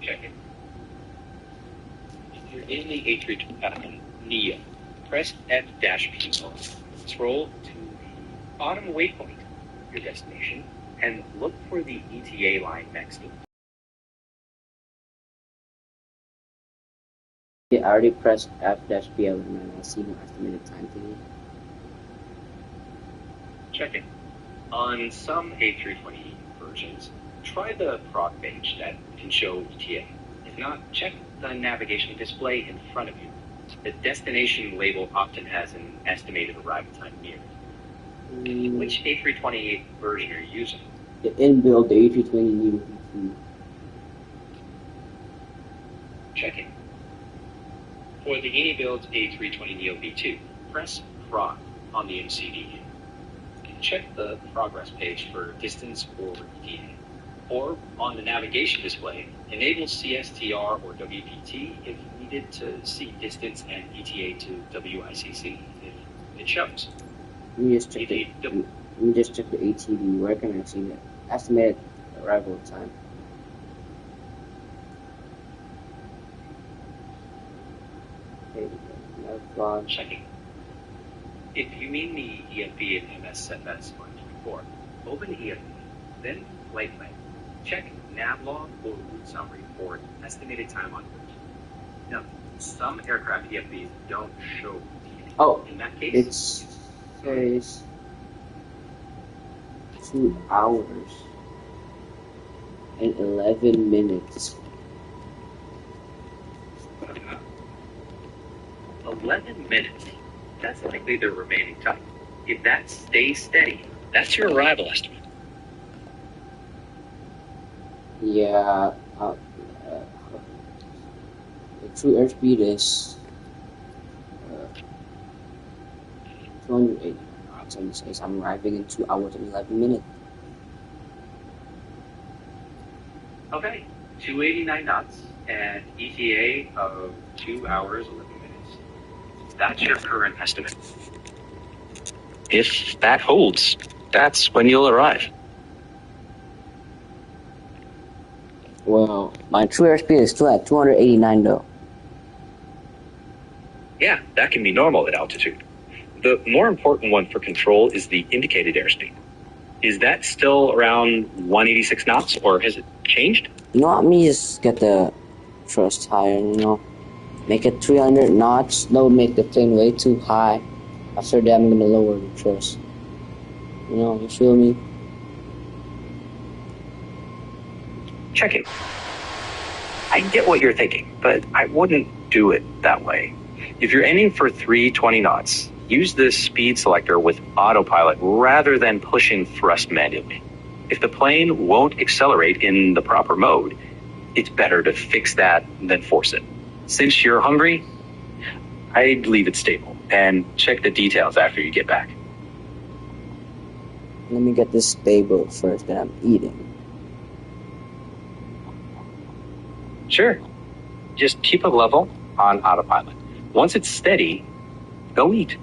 Speaker 2: Check it. If you're in the A320neo, press F-P. Scroll to the bottom waypoint, your destination, and look for the ETA line next to it.
Speaker 1: I already pressed F-P and I see no estimated time thingy.
Speaker 2: Check it. On some A320 versions, try the prog page that can show ETA. If not, check the navigation display in front of you. The destination label often has an estimated arrival time near it. Which A320 version are you using?
Speaker 1: The inbuilt, the A320neo V2.
Speaker 2: Check it. For the any-built A320neo V2, press prog on the MCD. Check the progress page for distance or ETA. Or on the navigation display, enable CSTR or WPT if needed to see distance and ETA to WICC if it shows.
Speaker 1: Let me just check the ATV. Where can I see the estimated arrival time? Okay, no
Speaker 2: checking. If you mean the EFB and Msfs 124, open EFB, then flight plan. Check nav log or route summary for estimated time on route. Now, some aircraft EFBs don't show ETA.
Speaker 1: Oh,
Speaker 2: in that case,
Speaker 1: it says 2 hours and 11 minutes.
Speaker 2: 11 minutes. That's likely the remaining time. If that stays steady, that's your arrival estimate.
Speaker 1: Yeah, the true airspeed is 280 knots, and it says I'm arriving in 2 hours and 11 minutes.
Speaker 2: Okay, 289 knots and ETA of 2 hours 11 minutes. That's your current estimate. If that holds, that's when you'll arrive.
Speaker 1: Well, my true airspeed is still at 289 though.
Speaker 2: Yeah, that can be normal at altitude. The more important one for control is the indicated airspeed. Is that still around 186 knots, or has it changed?
Speaker 1: You know what, let me just get the thrust higher, Make it 300 knots, don't make the plane way too high. After that, I'm gonna lower the thrust. You feel me?
Speaker 2: Checking. I get what you're thinking, but I wouldn't do it that way. If you're aiming for 320 knots, use the speed selector with autopilot rather than pushing thrust manually. If the plane won't accelerate in the proper mode, it's better to fix that than force it. Since you're hungry, I'd leave it stable and check the details after you get back.
Speaker 1: Let me get this stable first, then I'm eating.
Speaker 2: Sure. Just keep it level on autopilot. Once it's steady, go eat.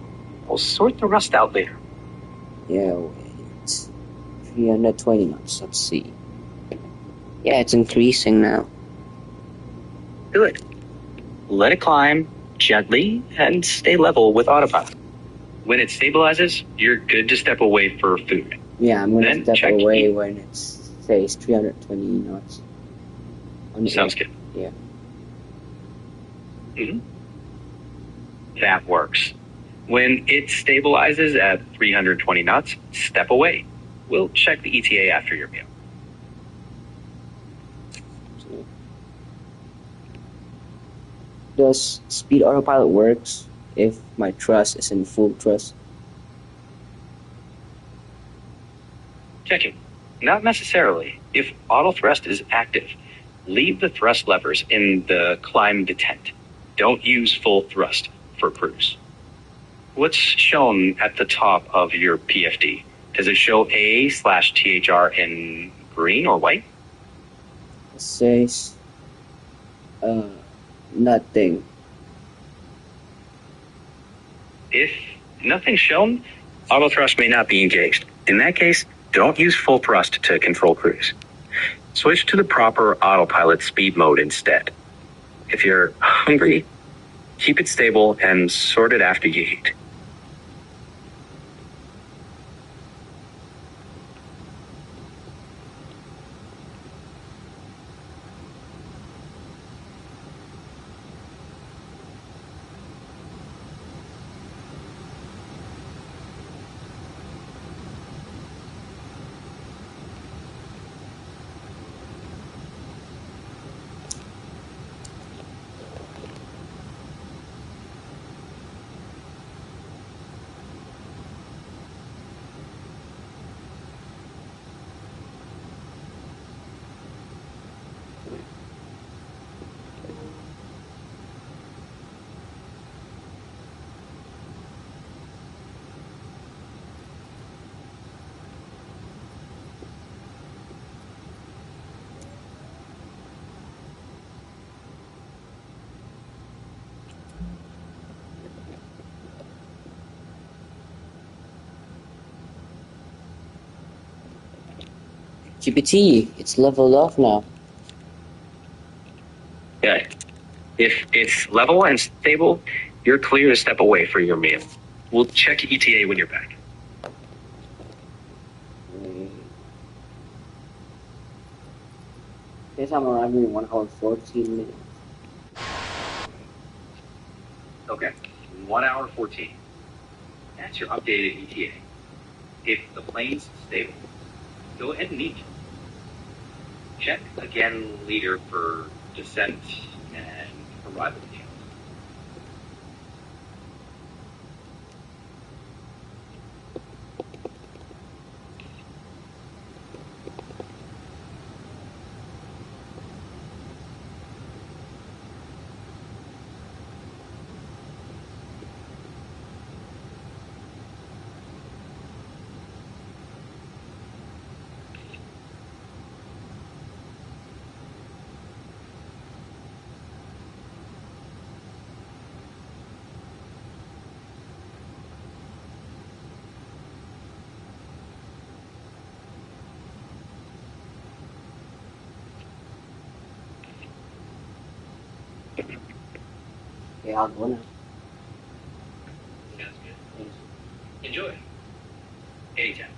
Speaker 2: We'll sort the rust out later.
Speaker 1: Yeah, wait. 320 knots, let's see. Yeah, it's increasing now.
Speaker 2: Good. Let it climb gently and stay level with autopilot. When it stabilizes, you're good to step away for food.
Speaker 1: Yeah, I'm gonna
Speaker 2: Then
Speaker 1: step away when it says 320 knots.
Speaker 2: Sounds good.
Speaker 1: Yeah.
Speaker 2: Mm-hmm. That works. When it stabilizes at 320 knots, step away. We'll check the ETA after your meal.
Speaker 1: Does speed autopilot works if my thrust is in full thrust?
Speaker 2: Checking. Not necessarily. If auto thrust is active, leave the thrust levers in the climb detent. Don't use full thrust for cruise. What's shown at the top of your PFD? Does it show A/THR in green or white?
Speaker 1: It says nothing.
Speaker 2: If nothing's shown, auto thrust may not be engaged. In that case, Don't use full thrust to control cruise. Switch to the proper autopilot speed mode instead. If you're hungry, keep it stable and sort it after you eat.
Speaker 1: GPT, it's leveled off now.
Speaker 2: Yeah. If it's level and stable, you're clear to step away for your meal. We'll check ETA when you're back.
Speaker 1: Guess I'm arriving in 1 hour 14 minutes.
Speaker 2: Okay, 1 hour 14. That's your updated ETA. If the plane's stable, go ahead and eat. Check again later for descent and arrival details.
Speaker 1: Okay, I'll go now.
Speaker 2: Sounds good. Enjoy. Anytime.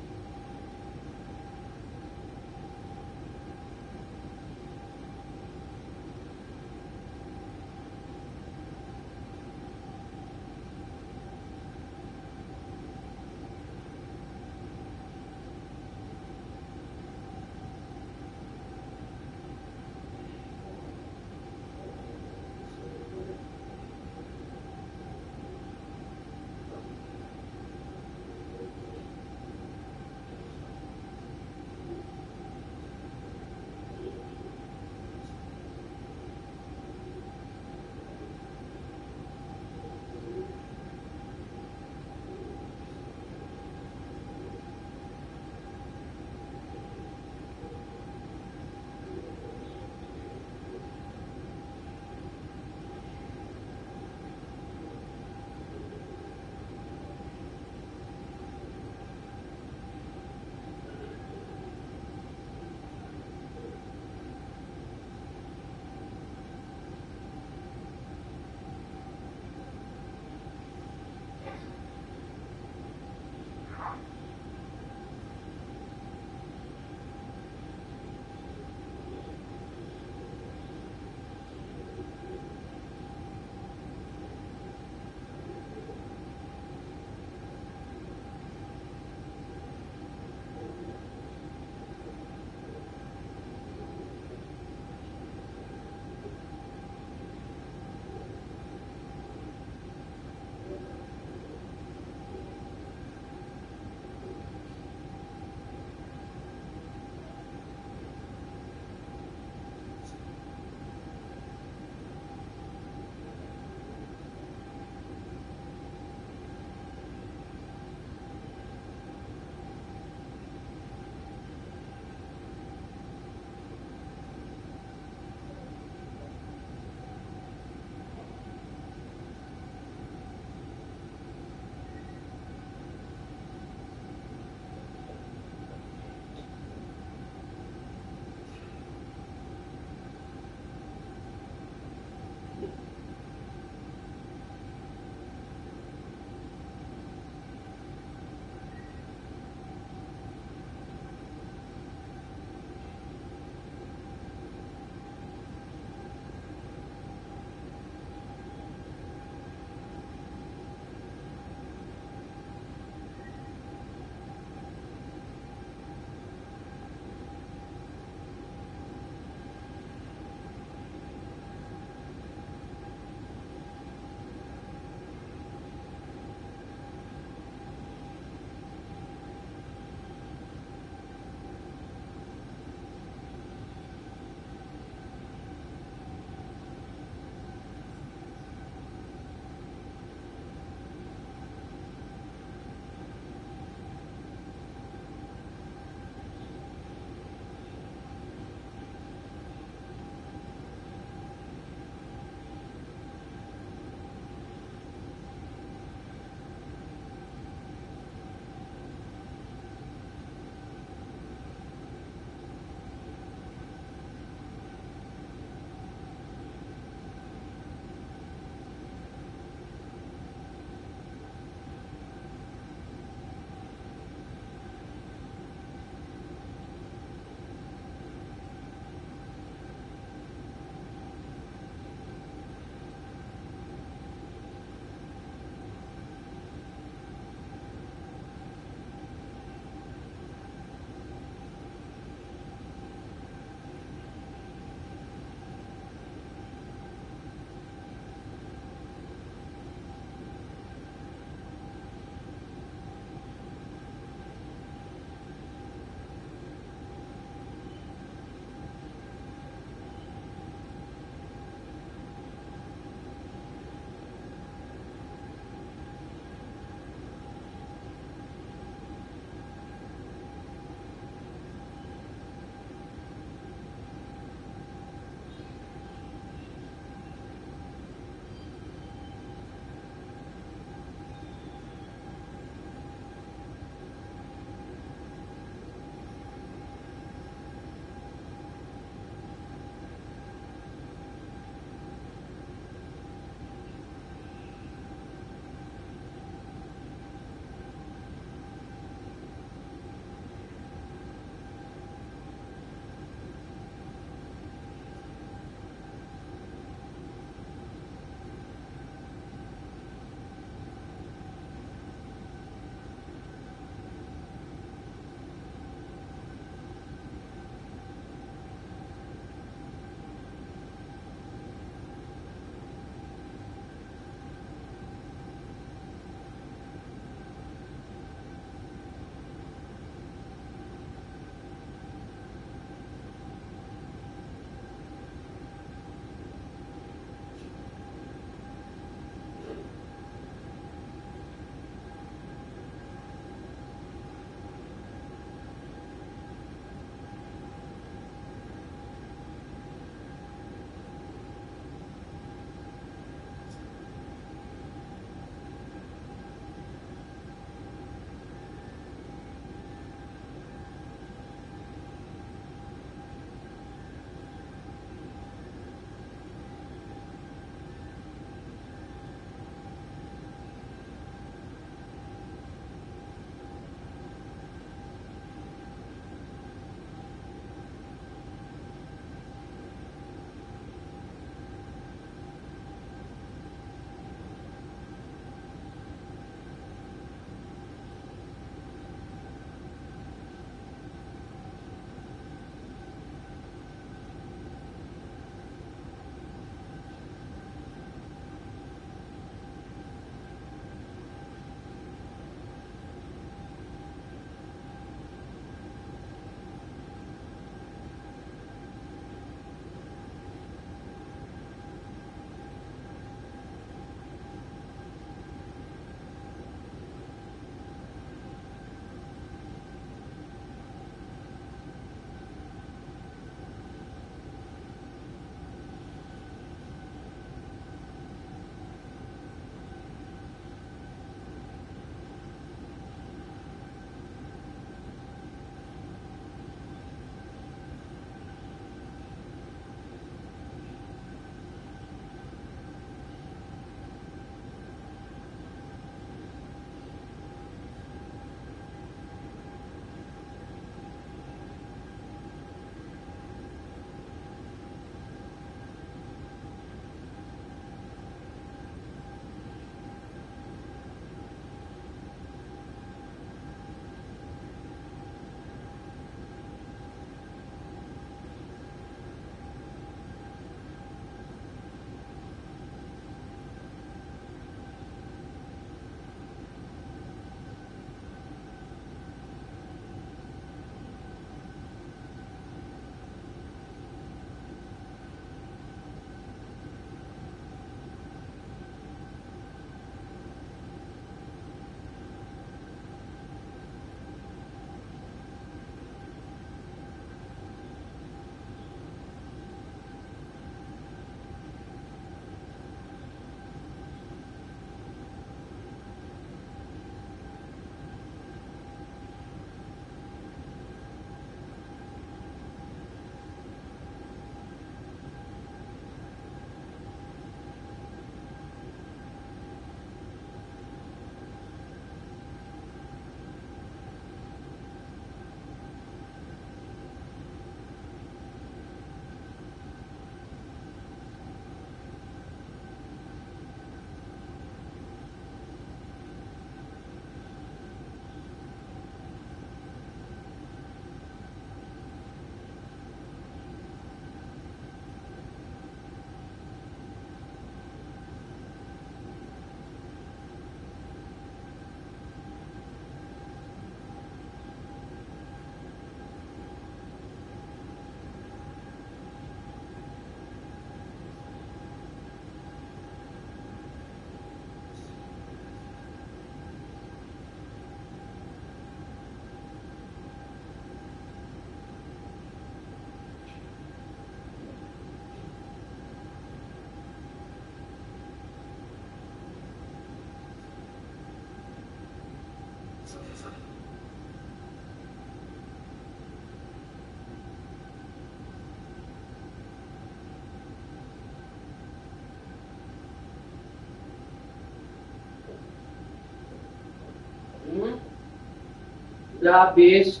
Speaker 1: job, bitch.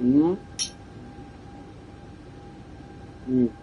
Speaker 1: Mm. Mm.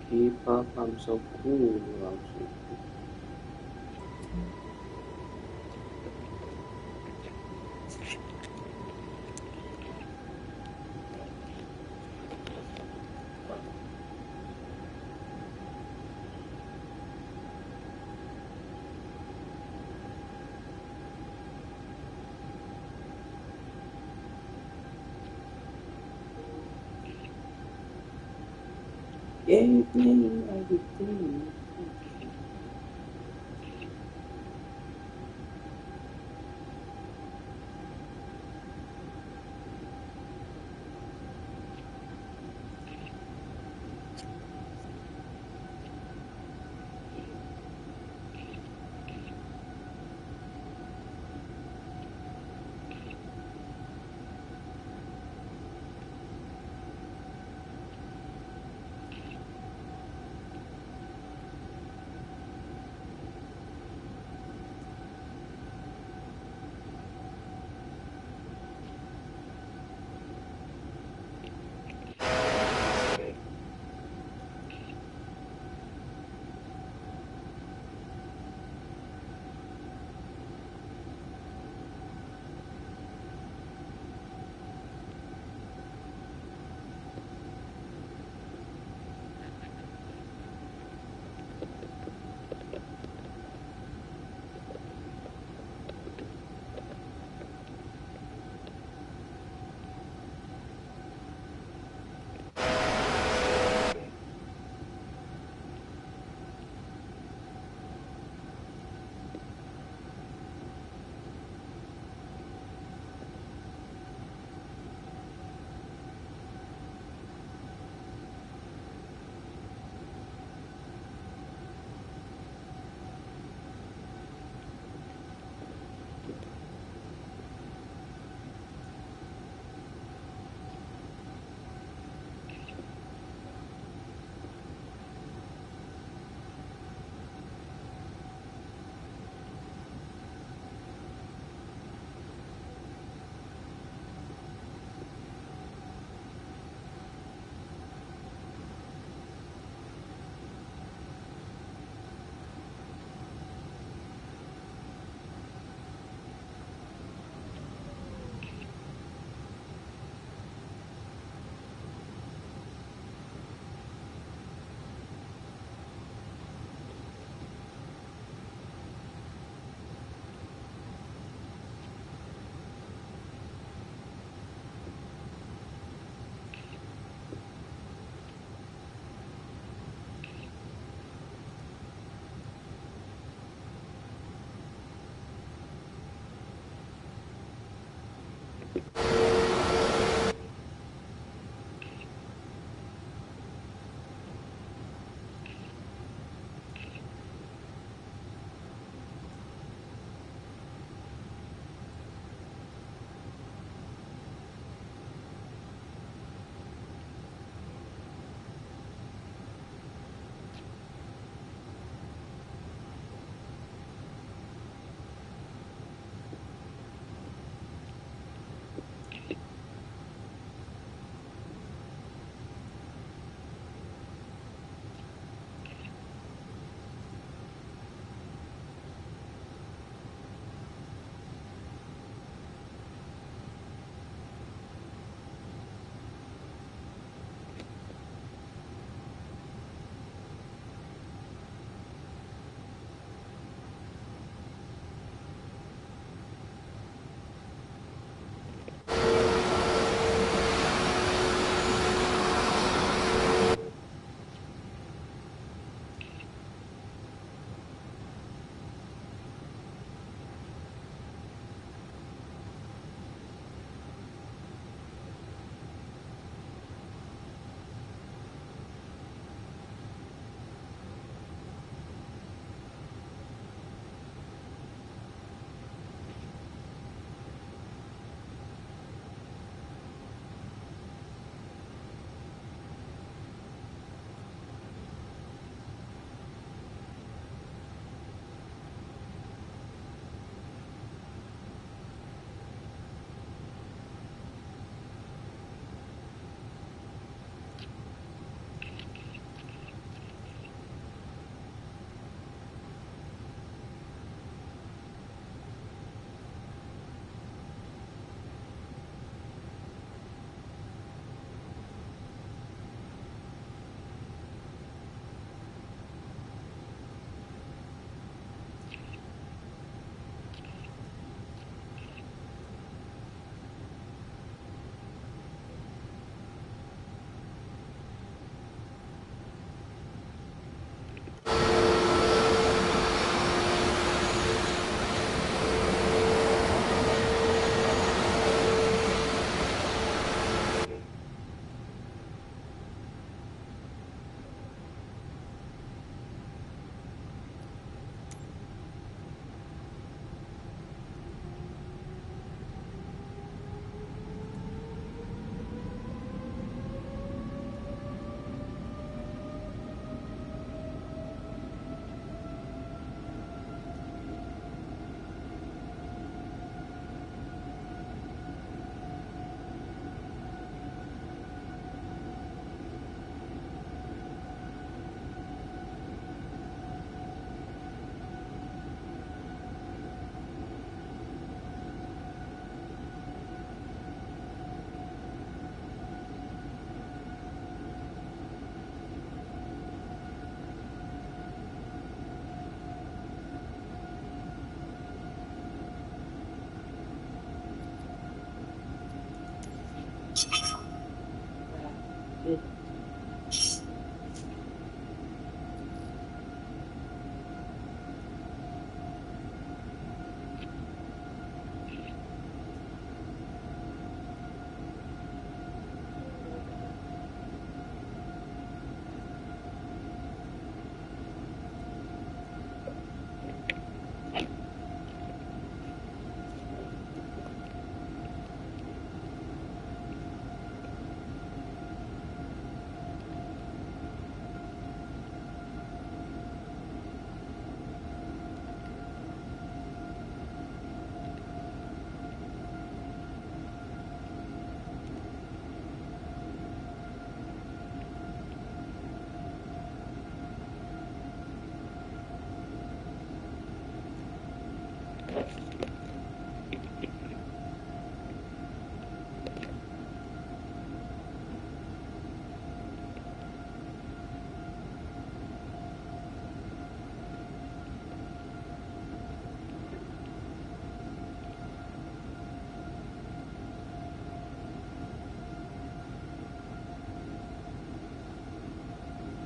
Speaker 1: K-pop, I'm so cool. I'm so everything, everything.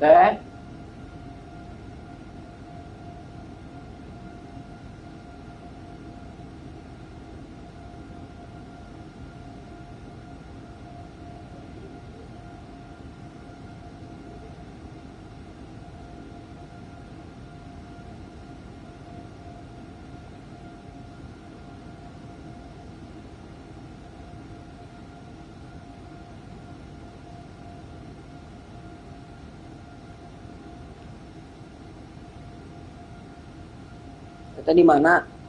Speaker 1: There. Kita di mana?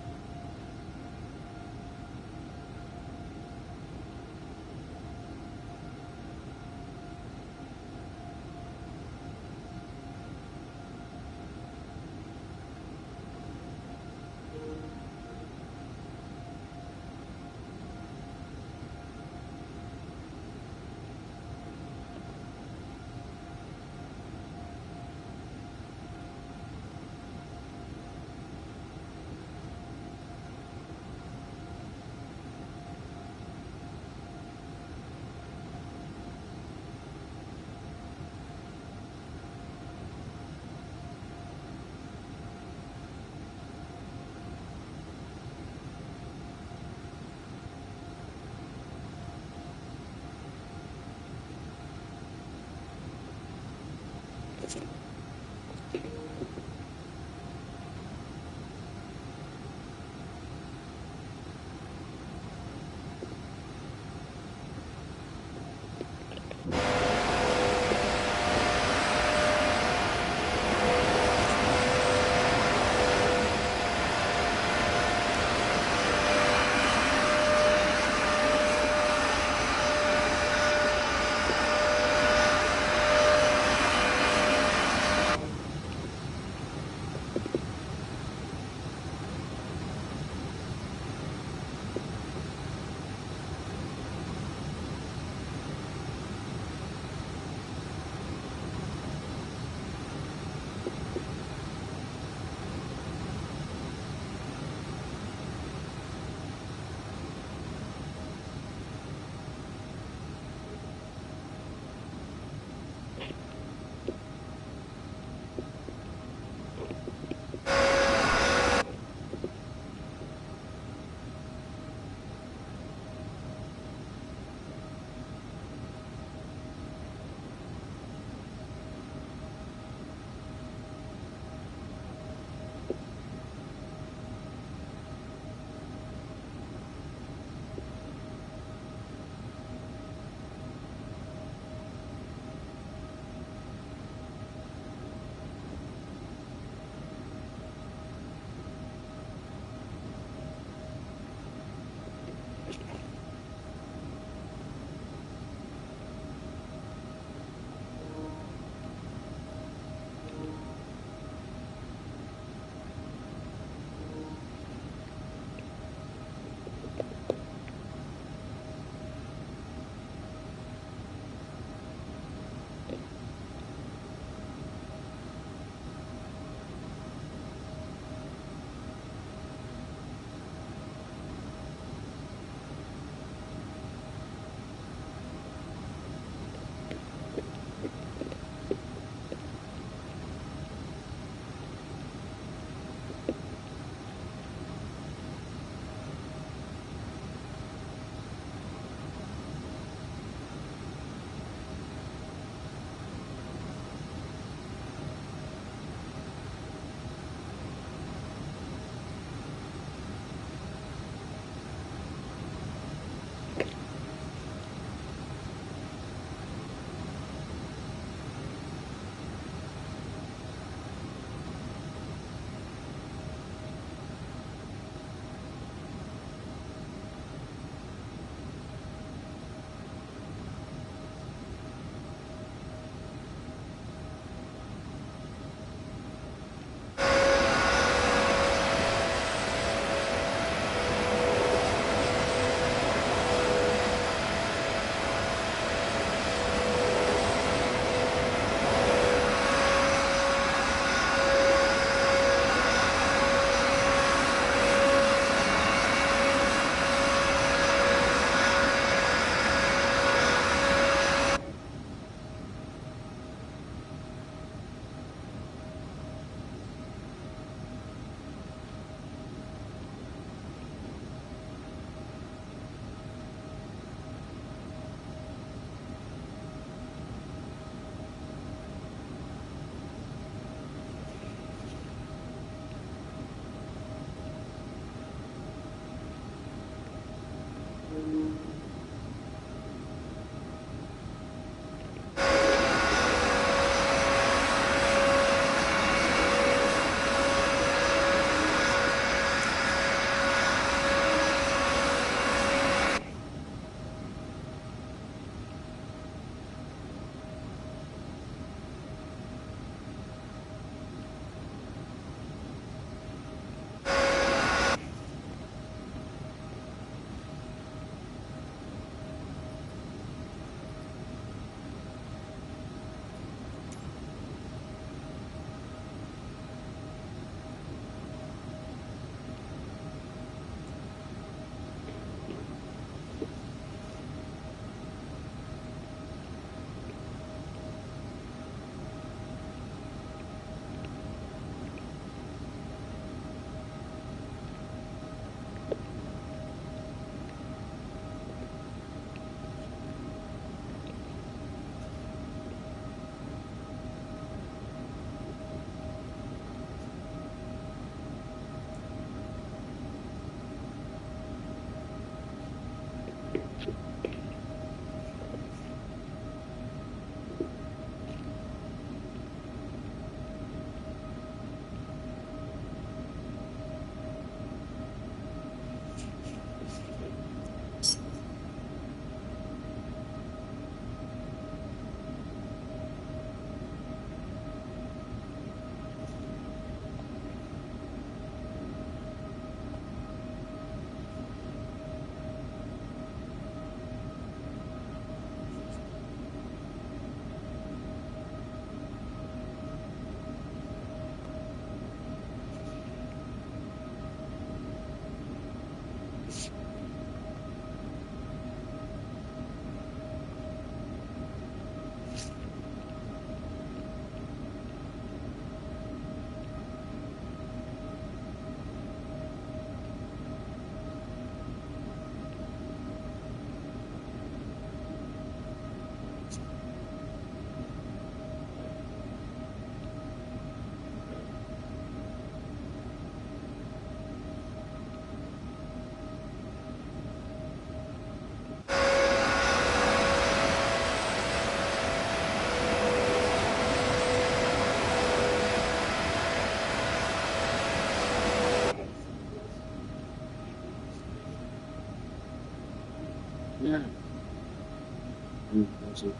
Speaker 1: I see.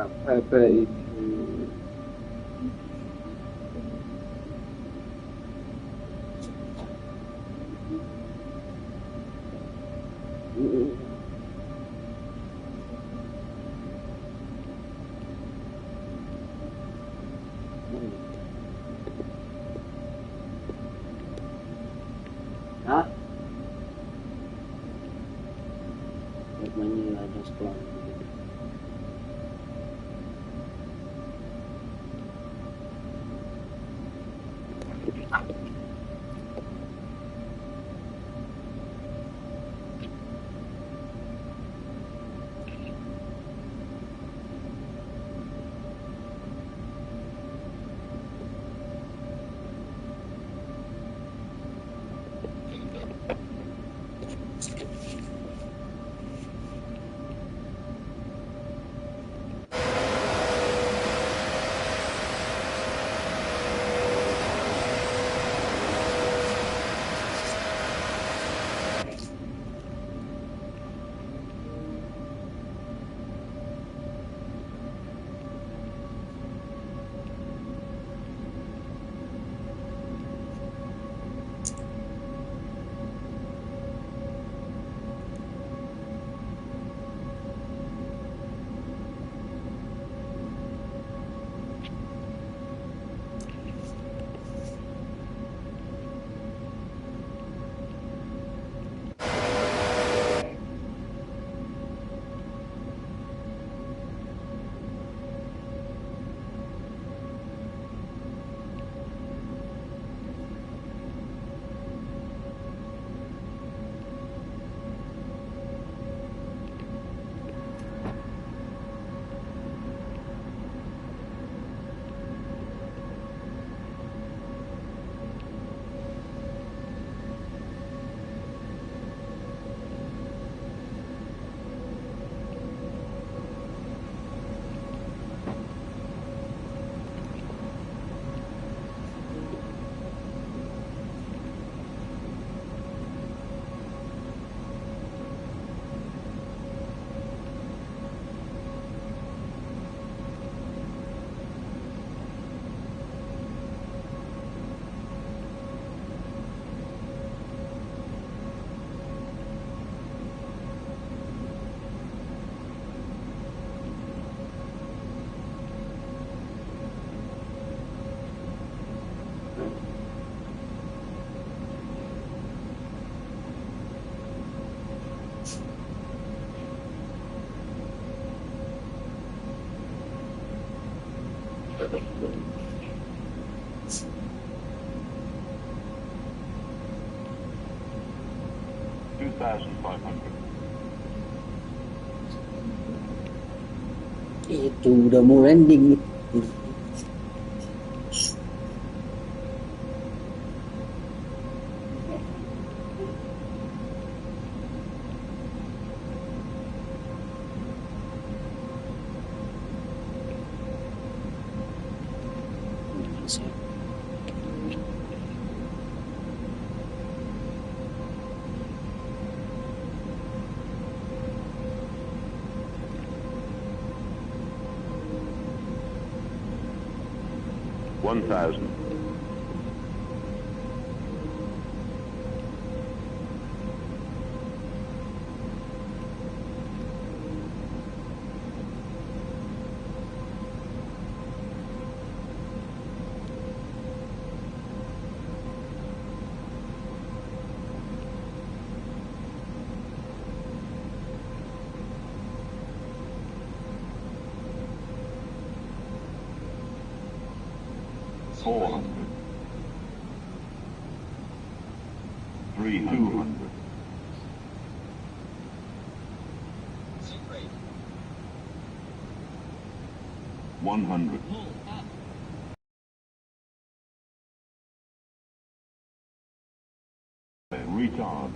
Speaker 1: Apa itu? Hah? Namanya ada sekolah.
Speaker 3: 1,500.
Speaker 1: Itu udah mau landing.
Speaker 3: One thousand. $400. $300. $100. Retard.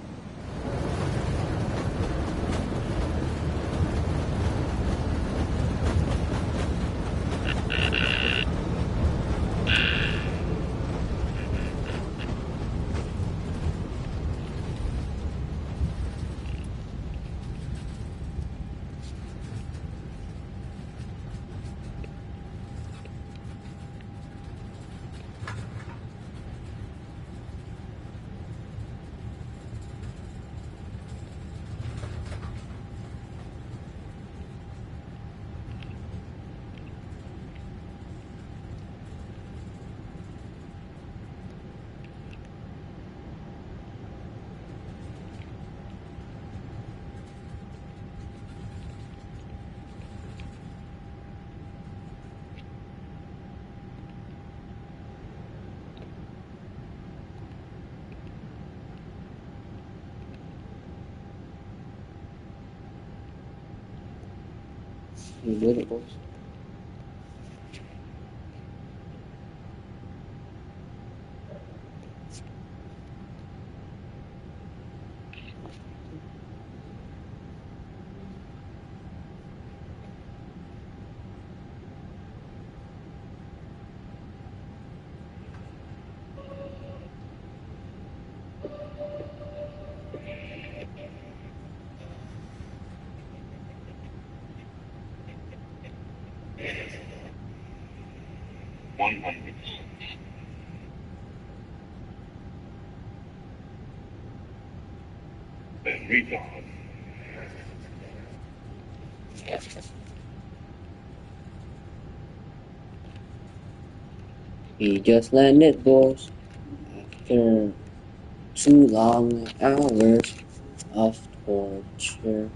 Speaker 1: You did it, boys.
Speaker 3: $100. Retard.
Speaker 1: He just landed, boys. After 2 long hours of torture.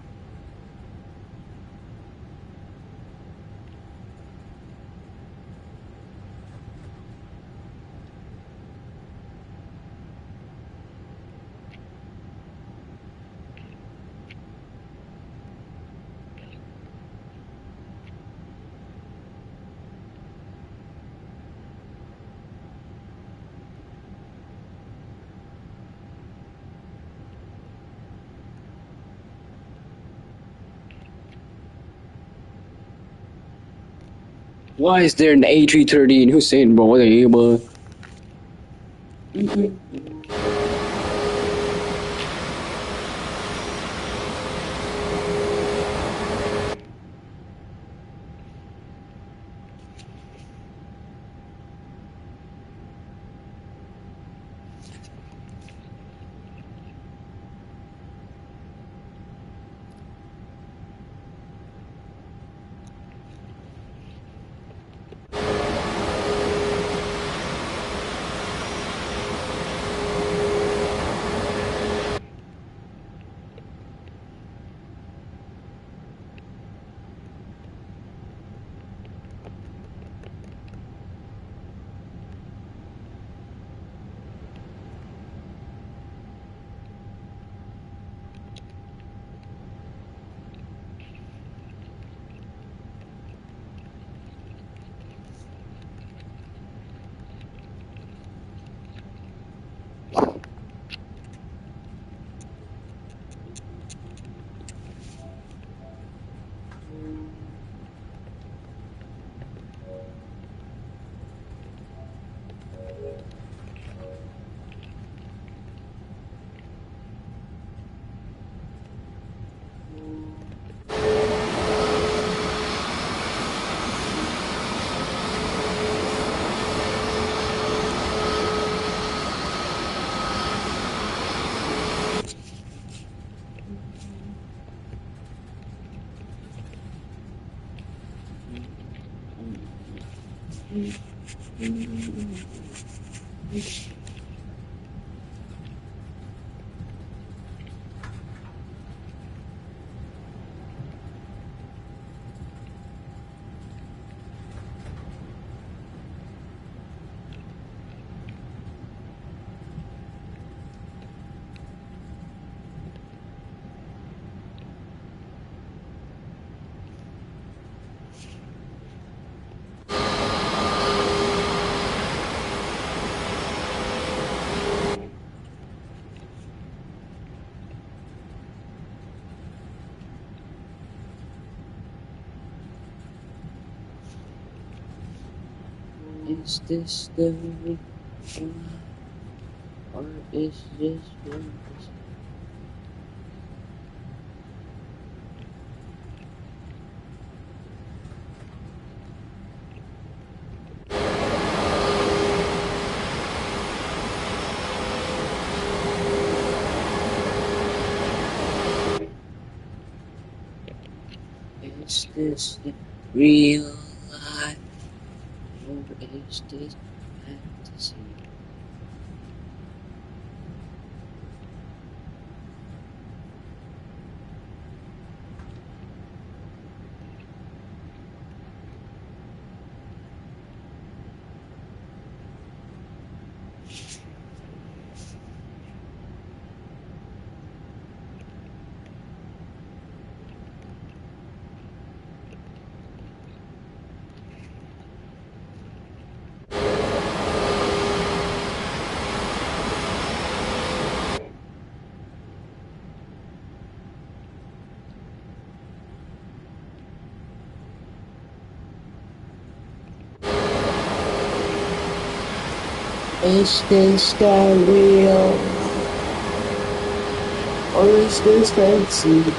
Speaker 1: Why is there an A330 in Hussein, bro? What are you, bro? Is this the real life, or is this fantasy? Is this the real life, or is this fantasy? Is this the real life, or is this fantasy?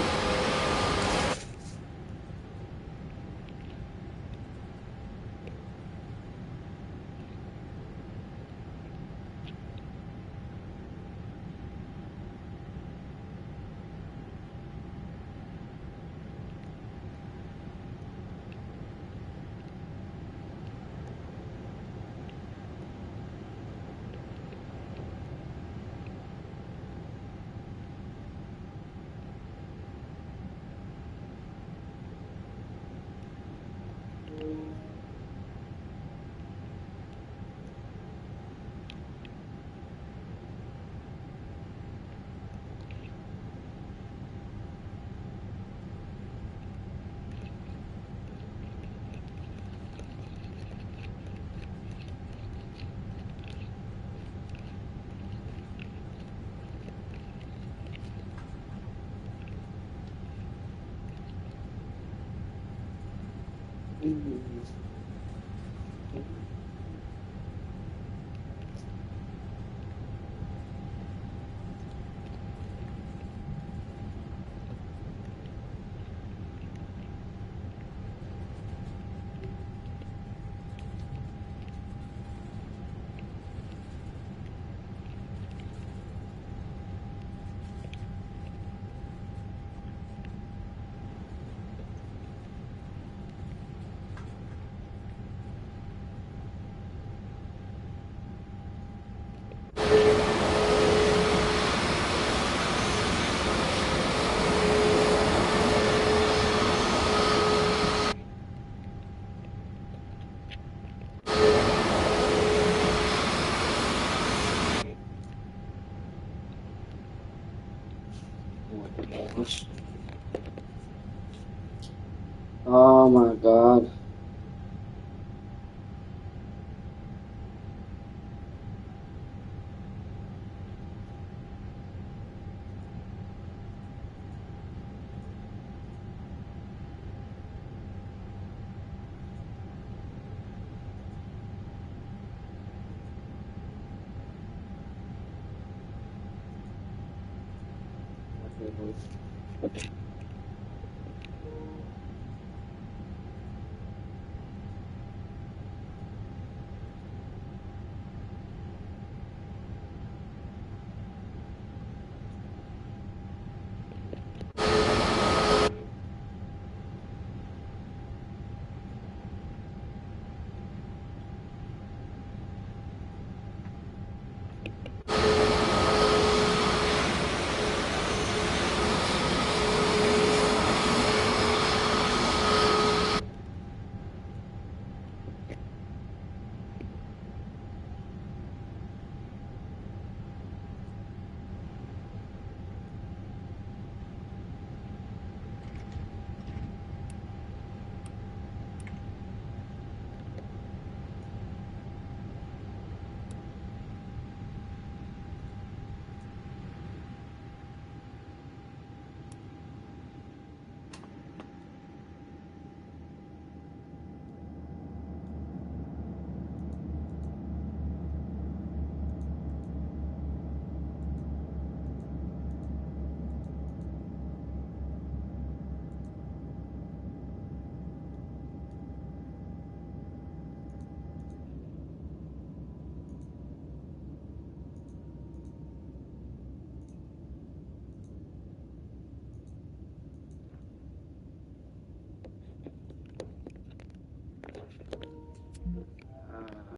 Speaker 1: Oh my god. Okay.